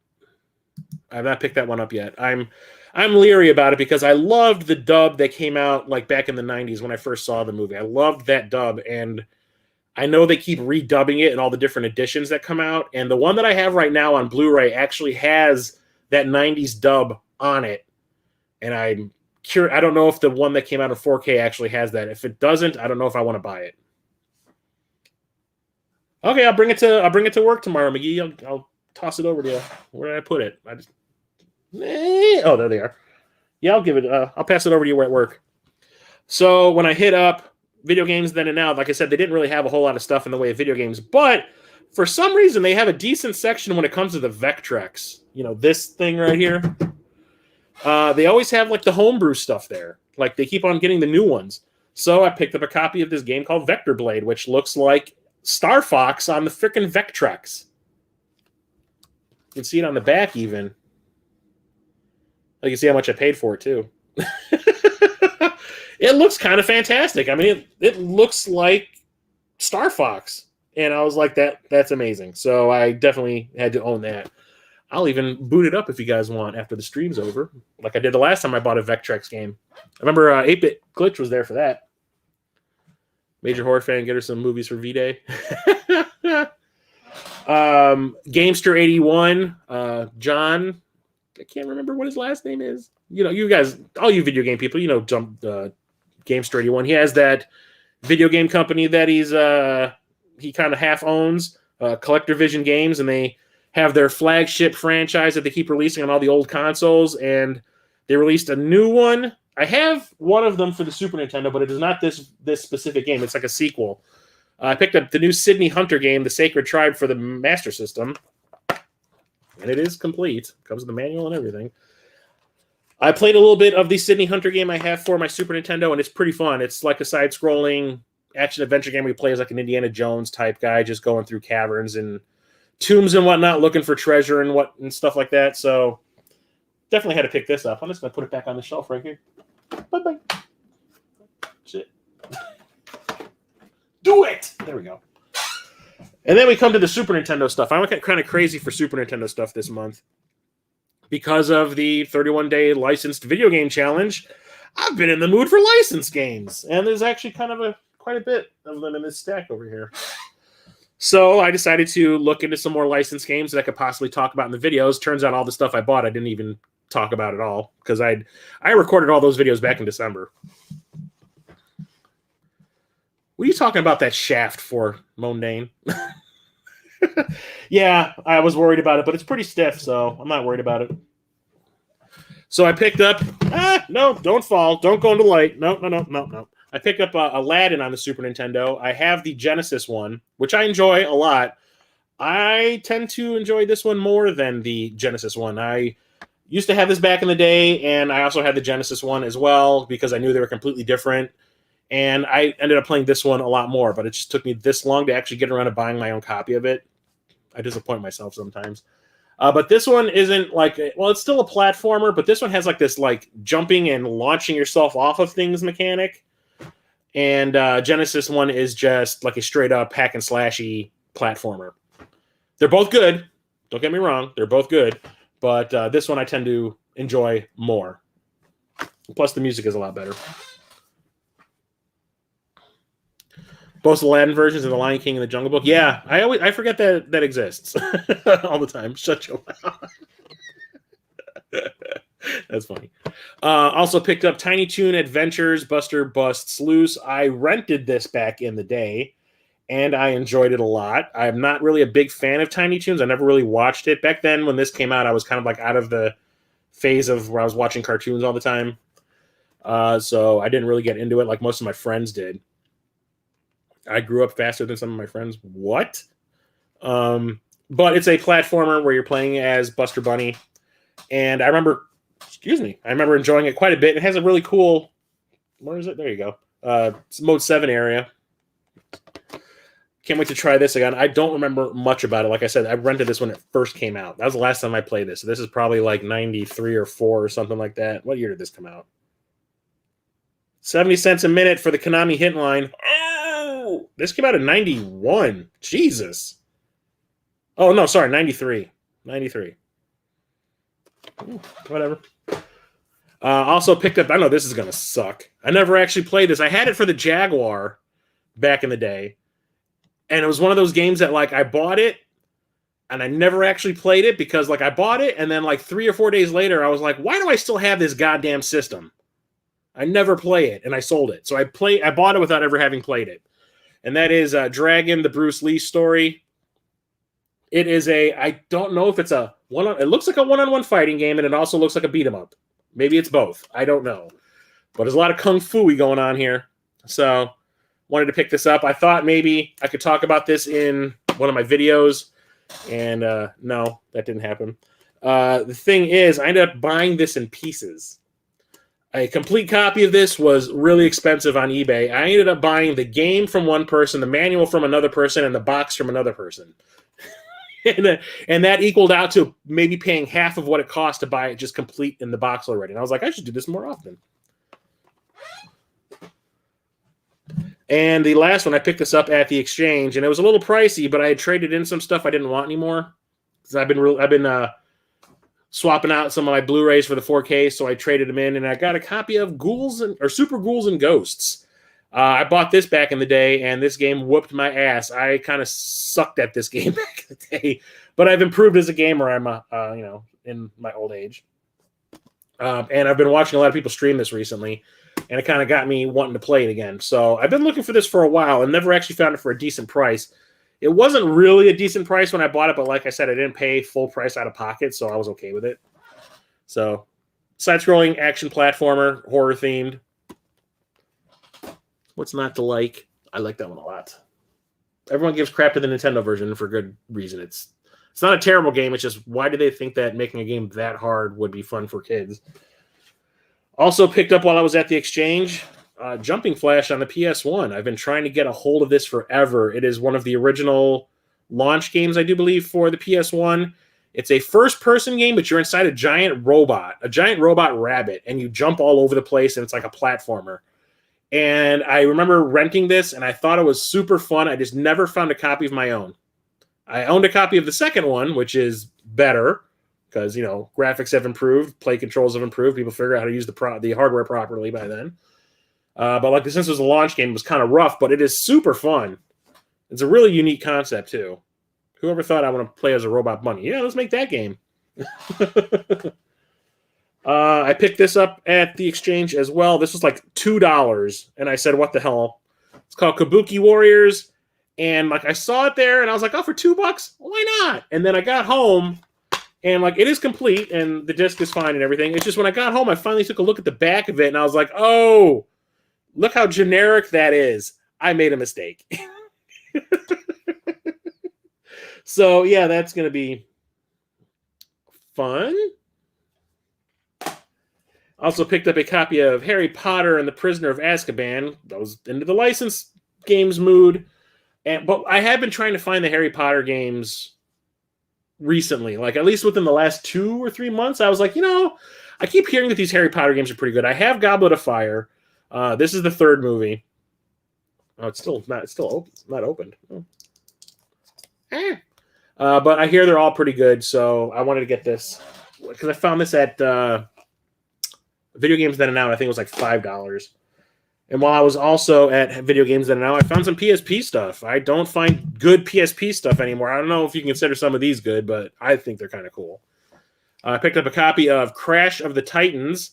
[SPEAKER 1] I have not picked that one up yet. I'm leery about it because I loved the dub that came out like back in the 90s when I first saw the movie. I loved that dub, and I know they keep redubbing it in all the different editions that come out. And the one that I have right now on Blu-ray actually has that 90s dub on it. And I'm curious. I don't know if the one that came out in 4K actually has that. If it doesn't, I don't know if I want to buy it. Okay, I'll bring it to work tomorrow, McGee. I'll toss it over to you. Where did I put it? Oh, there they are. Yeah, I'll give it. I'll pass it over to you at work. So when I hit up Video Games Then and Now, like I said, they didn't really have a whole lot of stuff in the way of video games, but For some reason, they have a decent section when it comes to the Vectrex. You know, this thing right here. They always have like the homebrew stuff there. Like they keep on getting the new ones. So I picked up a copy of this game called Vectorblade, which looks like Star Fox on the frickin' Vectrex. You can see it on the back even. You can see how much I paid for it too. It looks kind of fantastic. I mean, it looks like Star Fox. And I was like, that's amazing. So I definitely had to own that. I'll even boot it up if you guys want after the stream's over, like I did the last time I bought a Vectrex game. I remember 8-Bit Glitch was there for that. Major horror fan, get her some movies for V-Day. Gamester81, John, I can't remember what his last name is. You know, you guys, all you video game people, you know, Gamester81. He has that video game company that he kind of half owns, Collector Vision Games, and they have their flagship franchise that they keep releasing on all the old consoles, and they released a new one. I have one of them for the Super Nintendo, but it is not this specific game. It's like a sequel. I picked up the new Sydney Hunter game, The Sacred Tribe, for the Master System, and it is complete. Comes with the manual and everything. I played a little bit of the Sydney Hunter game I have for my Super Nintendo, and it's pretty fun. It's like a side-scrolling action-adventure game where you play as like an Indiana Jones type guy, just going through caverns and tombs and whatnot, looking for treasure and stuff like that. So definitely had to pick this up. I'm just going to put it back on the shelf right here. Bye-bye. Shit. Do it! There we go. And then we come to the Super Nintendo stuff. I went kind of crazy for Super Nintendo stuff this month. Because of the 31-day licensed video game challenge, I've been in the mood for licensed games. And there's actually kind of quite a bit of them in this stack over here. So I decided to look into some more licensed games that I could possibly talk about in the videos. Turns out all the stuff I bought I didn't even talk about at all, because I recorded all those videos back in December. What are you talking about that shaft for, Mondane? Yeah, I was worried about it, but it's pretty stiff, so I'm not worried about it. So I picked up... no, don't fall. Don't go into light. No. I picked up Aladdin on the Super Nintendo. I have the Genesis one, which I enjoy a lot. I tend to enjoy this one more than the Genesis one. I used to have this back in the day, and I also had the Genesis one as well because I knew they were completely different. And I ended up playing this one a lot more, but it just took me this long to actually get around to buying my own copy of it. I disappoint myself sometimes. But this one isn't like... Well, it's still a platformer, but this one has like this like jumping and launching yourself off of things mechanic. And Genesis one is just like a straight-up hack-and-slashy platformer. They're both good. Don't get me wrong. They're both good. But this one I tend to enjoy more. Plus, the music is a lot better. Both Aladdin versions of The Lion King and The Jungle Book. Yeah, I forget that exists all the time. Shut your mouth. That's funny. Also picked up Tiny Toon Adventures Buster Busts Loose. I rented this back in the day, and I enjoyed it a lot. I'm not really a big fan of Tiny Toons. I never really watched it. Back then, when this came out, I was kind of like out of the phase of where I was watching cartoons all the time. So I didn't really get into it like most of my friends did. I grew up faster than some of my friends. What? But it's a platformer where you're playing as Buster Bunny. And I remember enjoying it quite a bit. It has a really cool... Where is it? There you go. It's Mode 7 area. Can't wait to try this again. I don't remember much about it. Like I said, I rented this when it first came out. That was the last time I played this. So this is probably like 93 or 4 or something like that. What year did this come out? 70 cents a minute for the Konami hit line. Oh! This came out in 91. Jesus. Oh, no, sorry, 93. 93. Ooh, whatever. Also picked up... I know this is going to suck. I never actually played this. I had it for the Jaguar back in the day. And it was one of those games that, like, I bought it, and I never actually played it because, like, I bought it, and then, like, 3 or 4 days later, I was like, why do I still have this goddamn system? I never play it, and I sold it. So I bought it without ever having played it. And that is Dragon, the Bruce Lee story. It is I don't know if it's it looks like a one-on-one fighting game, and it also looks like a beat-em-up. Maybe it's both. I don't know. But there's a lot of kung fu-y going on here. So, wanted to pick this up. I thought maybe I could talk about this in one of my videos, and no, that didn't happen. The thing is, I ended up buying this in pieces. A complete copy of this was really expensive on eBay. I ended up buying the game from one person, the manual from another person, and the box from another person. and that equaled out to maybe paying half of what it cost to buy it just complete in the box already. And I was like, I should do this more often. And the last one, I picked this up at the exchange, and it was a little pricey, but I had traded in some stuff I didn't want anymore. Because I've been swapping out some of my Blu-rays for the 4K, so I traded them in, and I got a copy of Super Ghouls and Ghosts. I bought this back in the day, and this game whooped my ass. I kind of sucked at this game back in the day, but I've improved as a gamer. I'm in my old age, and I've been watching a lot of people stream this recently, and it kind of got me wanting to play it again. So I've been looking for this for a while and never actually found it for a decent price. It wasn't really a decent price when I bought it, but like I said, I didn't pay full price out of pocket, so I was okay with it. So, side-scrolling action platformer, horror-themed. What's not to like? I like that one a lot. Everyone gives crap to the Nintendo version for good reason. It's not a terrible game. It's just, why do they think that making a game that hard would be fun for kids? Also picked up while I was at the exchange, Jumping Flash on the PS1. I've been trying to get a hold of this forever. It is one of the original launch games, I do believe, for the PS1. It's a first-person game, but you're inside a giant robot rabbit, and you jump all over the place, and it's like a platformer. And I remember renting this, and I thought it was super fun. I just never found a copy of my own. I owned a copy of the second one, which is better, because, graphics have improved, play controls have improved, people figure out how to use the hardware properly by then. But since it was a launch game, it was kind of rough, but it is super fun. It's a really unique concept, too. Whoever thought I want to play as a robot bunny? Yeah, let's make that game. I picked this up at the exchange as well. This was like $2, and I said, what the hell? It's called Kabuki Warriors, and I saw it there, and I was like, oh, for $2? Why not? And then I got home, and it is complete, and the disc is fine and everything. It's just when I got home, I finally took a look at the back of it, and I was like, oh, look how generic that is. I made a mistake. So, yeah, that's going to be fun. Also picked up a copy of Harry Potter and the Prisoner of Azkaban. I was into the licensed games mood. But I have been trying to find the Harry Potter games recently. At least within the last 2 or 3 months, I was like, I keep hearing that these Harry Potter games are pretty good. I have Goblet of Fire. This is the third movie. Oh, it's not opened. Oh. But I hear they're all pretty good, so I wanted to get this because I found this at Video Games Then and Now. I think it was like $5. And while I was also at Video Games Then and Now, I found some PSP stuff. I don't find good PSP stuff anymore. I don't know if you can consider some of these good, but I think they're kind of cool. I picked up a copy of Crash of the Titans.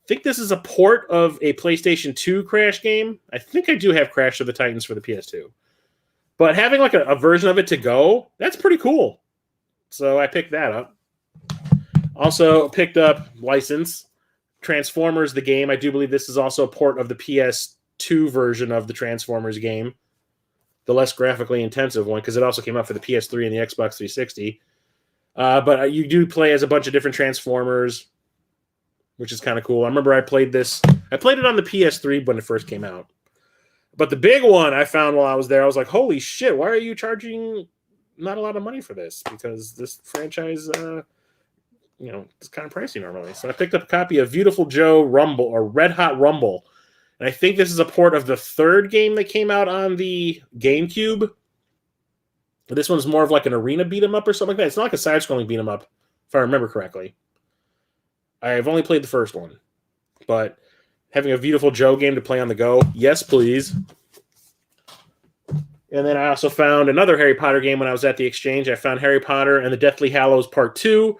[SPEAKER 1] I think this is a port of a PlayStation 2 Crash game. I think I do have Crash of the Titans for the PS2. But having a version of it to go, that's pretty cool. So I picked that up. Also picked up license Transformers the game. I do believe this is also a port of the PS2 version of the Transformers game. The less graphically intensive one, because it also came out for the PS3 and the Xbox 360. But you do play as a bunch of different Transformers, which is kind of cool. I remember I played it on the PS3 when it first came out. But the big one I found while I was there, I was like, holy shit, why are you charging not a lot of money for this? Because this franchise, it's kind of pricey normally. So I picked up a copy of Beautiful Joe Rumble, or Red Hot Rumble. And I think this is a port of the third game that came out on the GameCube. This one's more of an arena beat-em-up or something like that. It's not like a side-scrolling beat-em-up, if I remember correctly. I've only played the first one. But having a Beautiful Joe game to play on the go, yes, please. And then I also found another Harry Potter game when I was at the exchange. I found Harry Potter and the Deathly Hallows Part 2.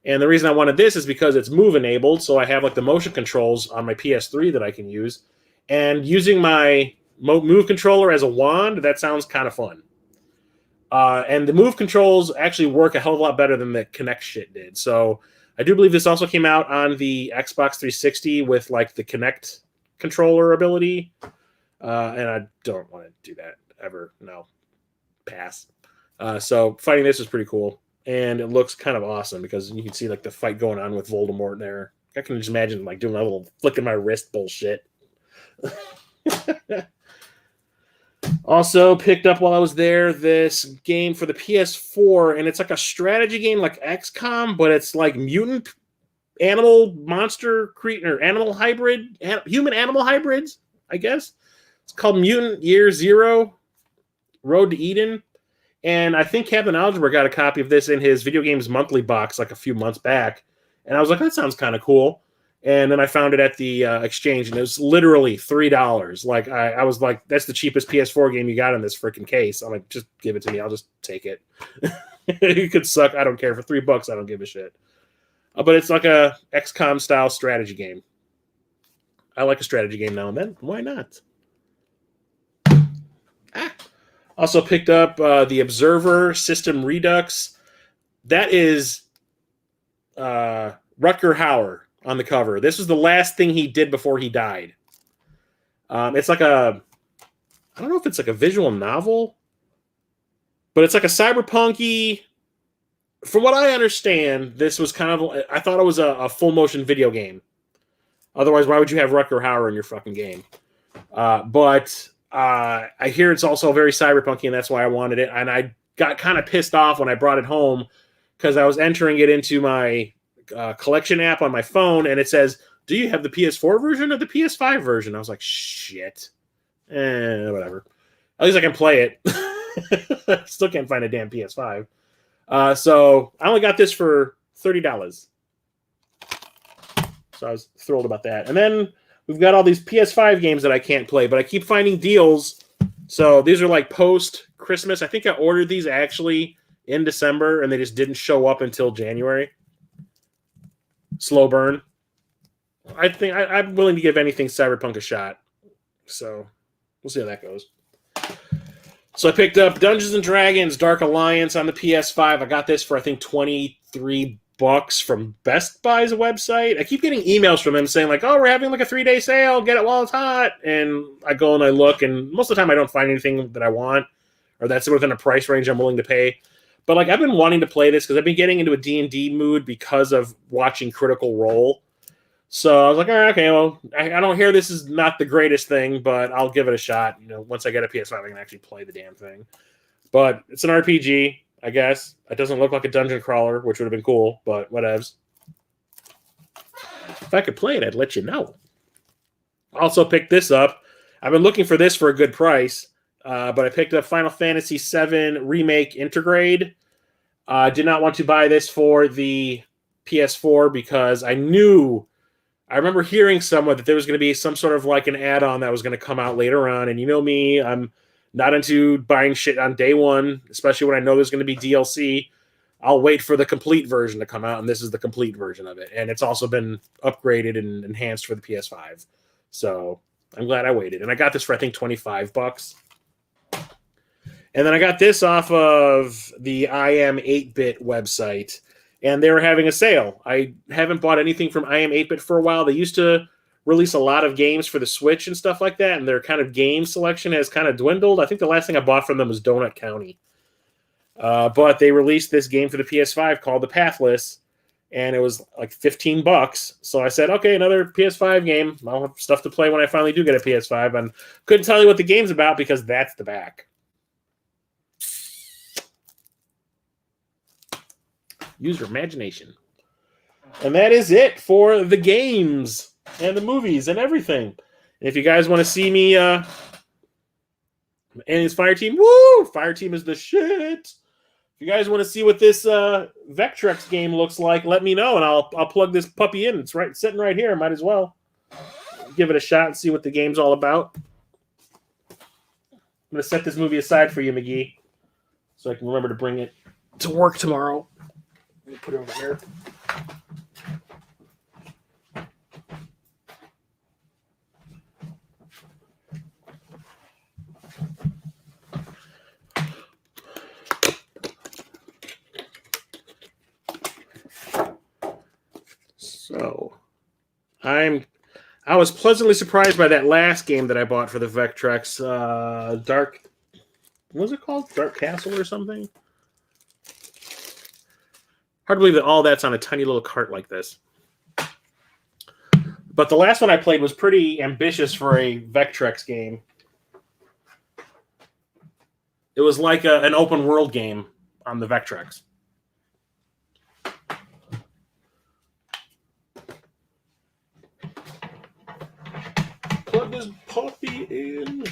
[SPEAKER 1] And the reason I wanted this is because it's move-enabled, so I have the motion controls on my PS3 that I can use. And using my move controller as a wand, that sounds kind of fun. And the move controls actually work a hell of a lot better than the Kinect shit did. So I do believe this also came out on the Xbox 360 with the Kinect controller ability. And I don't want to do that ever. No. Pass. So fighting this was pretty cool. And it looks kind of awesome because you can see like the fight going on with Voldemort there. I can just imagine like doing a little flicking my wrist bullshit. Also picked up while I was there this game for the PS4, and it's like a strategy game like XCOM, but it's like mutant animal monster creature, animal hybrid, human animal hybrids, I guess. It's called Mutant Year Zero, Road to Eden. And I think Captain Algebra got a copy of this in his Video Games Monthly box like a few months back. And I was like, that sounds kind of cool. And then I found it at the exchange, and it was literally $3. Like, I was like, that's the cheapest PS4 game you got in this freaking case. I'm like, just give it to me. I'll just take it. It could suck. I don't care. For $3, I don't give a shit. But it's like a XCOM style strategy game. I like a strategy game now and then. Why not? Also picked up the Observer System Redux. That is Rutger Hauer on the cover. This was the last thing he did before he died. It's like I don't know if it's like a visual novel, but it's like a cyberpunky. From what I understand, this was kind of, I thought it was a full motion video game. Otherwise, why would you have Rutger Hauer in your fucking game? But I hear it's also very cyberpunky, and that's why I wanted it. And I got kind of pissed off when I brought it home because I was entering it into my collection app on my phone, and it says, do you have the PS4 version or the PS5 version? I was like, shit. Whatever. At least I can play it. Still can't find a damn PS5. So I only got this for $30. So I was thrilled about that. And then we've got all these PS5 games that I can't play, but I keep finding deals. So these are like post-Christmas. I think I ordered these actually in December, and they just didn't show up until January. Slow burn. I think I'm willing to give anything Cyberpunk a shot. So we'll see how that goes. So I picked up Dungeons & Dragons Dark Alliance on the PS5. I got this for, I think, $23 from Best Buy's website. I keep getting emails from them saying, like, oh, we're having like a 3-day sale. Get it while it's hot. And I go and I look, and most of the time I don't find anything that I want or that's within a price range I'm willing to pay. But like I've been wanting to play this because I've been getting into a D&D mood because of watching Critical Role. So I was like, all right, okay, well, I don't hear this is not the greatest thing, but I'll give it a shot. You know, once I get a PS5, I can actually play the damn thing. But it's an RPG, I guess. It doesn't look like a dungeon crawler, which would have been cool, but whatevs. If I could play it, I'd let you know. Also picked this up. I've been looking for this for a good price, but I picked up Final Fantasy VII Remake Intergrade. I did not want to buy this for the PS4 because I remember hearing somewhere that there was going to be some sort of like an add-on that was going to come out later on. And you know me, I'm not into buying shit on day one, especially when I know there's going to be DLC. I'll wait for the complete version to come out, and this is the complete version of it. And it's also been upgraded and enhanced for the PS5. So I'm glad I waited. And I got this for, I think, $25. And then I got this off of the I Am 8-Bit website. And they were having a sale. I haven't bought anything from I Am 8-Bit for a while. They used to release a lot of games for the Switch and stuff like that, and their kind of game selection has kind of dwindled. I think the last thing I bought from them was Donut County. But they released this game for the PS5 called The Pathless, and it was like $15. So I said, okay, another PS5 game. I'll have stuff to play when I finally do get a PS5. And couldn't tell you what the game's about because that's the back. Use your imagination. And that is it for the games and the movies and everything. And if you guys want to see me and his Fire Team, woo! Fire Team is the shit. If you guys want to see what this Vectorblade game looks like, let me know, and I'll plug this puppy in. It's sitting right here. Might as well give it a shot and see what the game's all about. I'm going to set this movie aside for you, McGee, so I can remember to bring it to work tomorrow. Let me put it over here. So, I was pleasantly surprised by that last game that I bought for the Vectrex, Dark. What was it called? Dark Castle or something? Hard to believe that all that's on a tiny little cart like this. But the last one I played was pretty ambitious for a Vectrex game. It was like an open world game on the Vectrex. Plug this puppy in.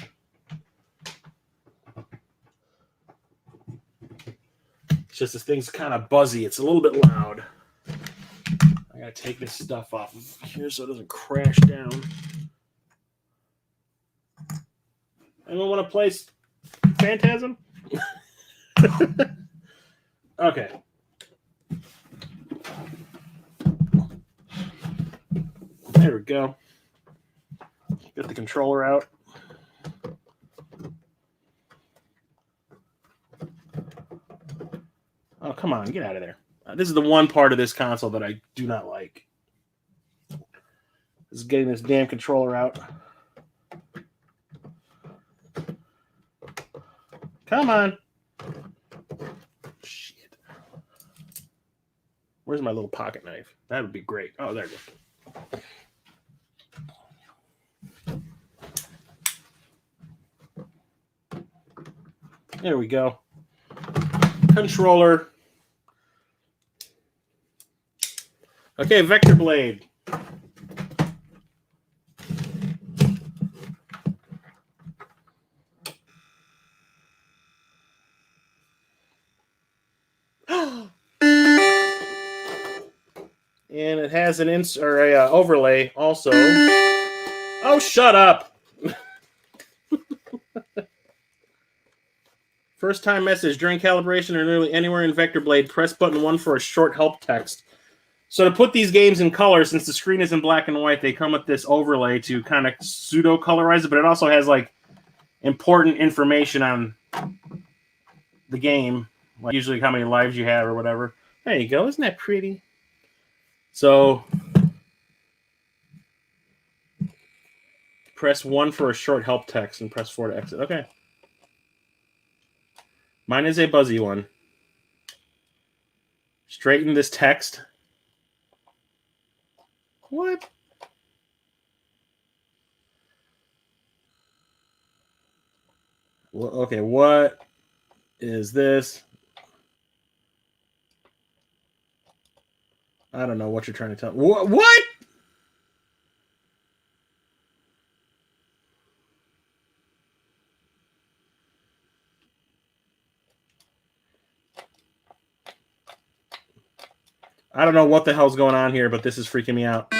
[SPEAKER 1] It's just this thing's kind of buzzy. It's a little bit loud. I gotta take this stuff off of here so it doesn't crash down. Anyone want to play Phantasm? Okay. There we go. Get the controller out. Oh, come on. Get out of there. This is the one part of this console that I do not like. Is getting this damn controller out. Come on. Shit. Where's my little pocket knife? That would be great. Oh, there we go. There we go. Controller. Okay, Vectorblade. And it has an overlay also. Oh, shut up! First time message. During calibration or nearly anywhere in Vectorblade, press button 1 for a short help text. So to put these games in color, since the screen is in black and white, they come with this overlay to kind of pseudo-colorize it, but it also has like important information on the game, like usually how many lives you have or whatever. There you go. Isn't that pretty? So press 1 for a short help text and press 4 to exit. Okay. Mine is a buzzy one. Straighten this text. What? Well, okay, what is this? I don't know what you're trying to tell me. What? I don't know what the hell's going on here, but this is freaking me out.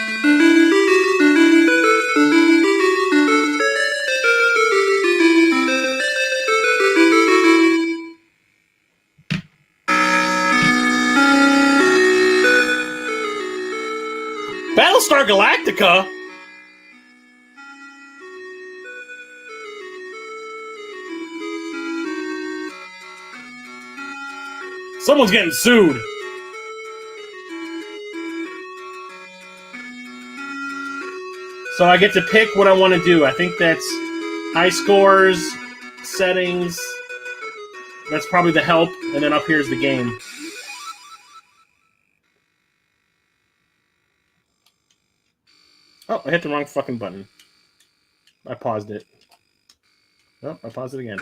[SPEAKER 1] Battlestar Galactica? Someone's getting sued. So I get to pick what I want to do. I think that's high scores, settings. That's probably the help, and then up here's the game. Oh, I hit the wrong fucking button. I paused it. Oh, I paused it again.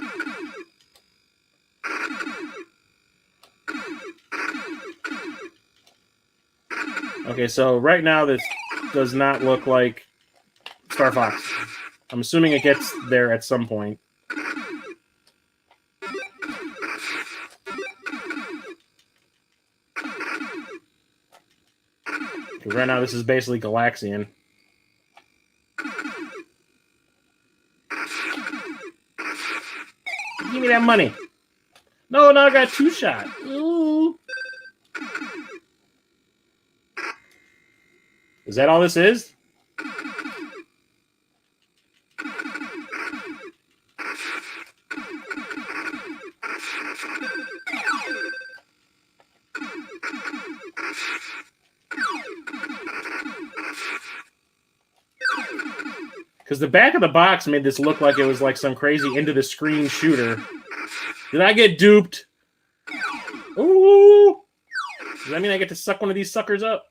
[SPEAKER 1] Okay, so right now this does not look like Star Fox. I'm assuming it gets there at some point. Because right now this is basically Galaxian. Give me that money. No, I got 2-shot. Ooh. Is that all this is? Because the back of the box made this look like it was like some crazy into-the-screen shooter. Did I get duped? Ooh! Does that mean I get to suck one of these suckers up?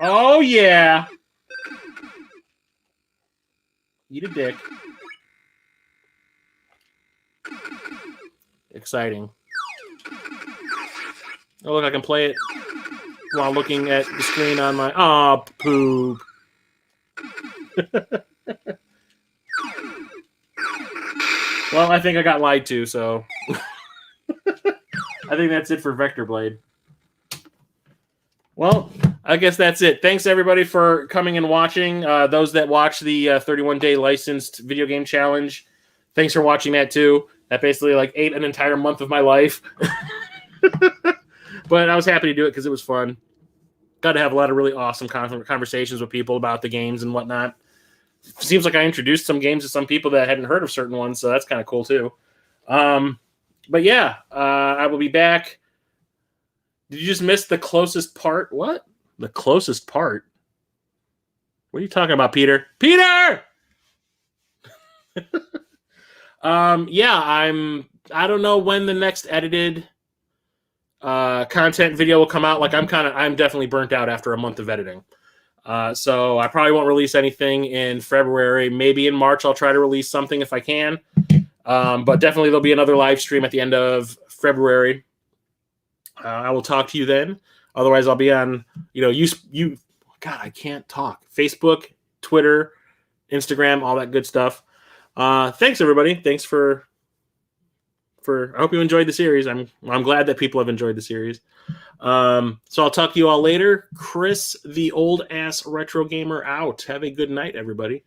[SPEAKER 1] Oh, yeah. Eat a dick. Exciting. Oh, look, I can play it while looking at the screen on my... Oh, poop. Well, I think I got lied to, so... I think that's it for Vectorblade. Well, I guess that's it. Thanks, everybody, for coming and watching. Those that watch the 31-day licensed video game challenge, thanks for watching that, too. That basically ate an entire month of my life. But I was happy to do it because it was fun. Got to have a lot of really awesome conversations with people about the games and whatnot. Seems like I introduced some games to some people that hadn't heard of certain ones, so that's kind of cool, too. But yeah, I will be back. Did you just miss the closest part? What? The closest part? What are you talking about, Peter? Peter! Yeah, I don't know when the next edited content video will come out. I'm definitely burnt out after a month of editing. So I probably won't release anything in February. Maybe in March I'll try to release something if I can. But definitely there'll be another live stream at the end of February. I will talk to you then. Otherwise, I'll be on, God, I can't talk. Facebook, Twitter, Instagram, all that good stuff. Thanks, everybody. Thanks for. I hope you enjoyed the series. I'm glad that people have enjoyed the series. So I'll talk to you all later. Chris, the old ass retro gamer, out. Have a good night, everybody.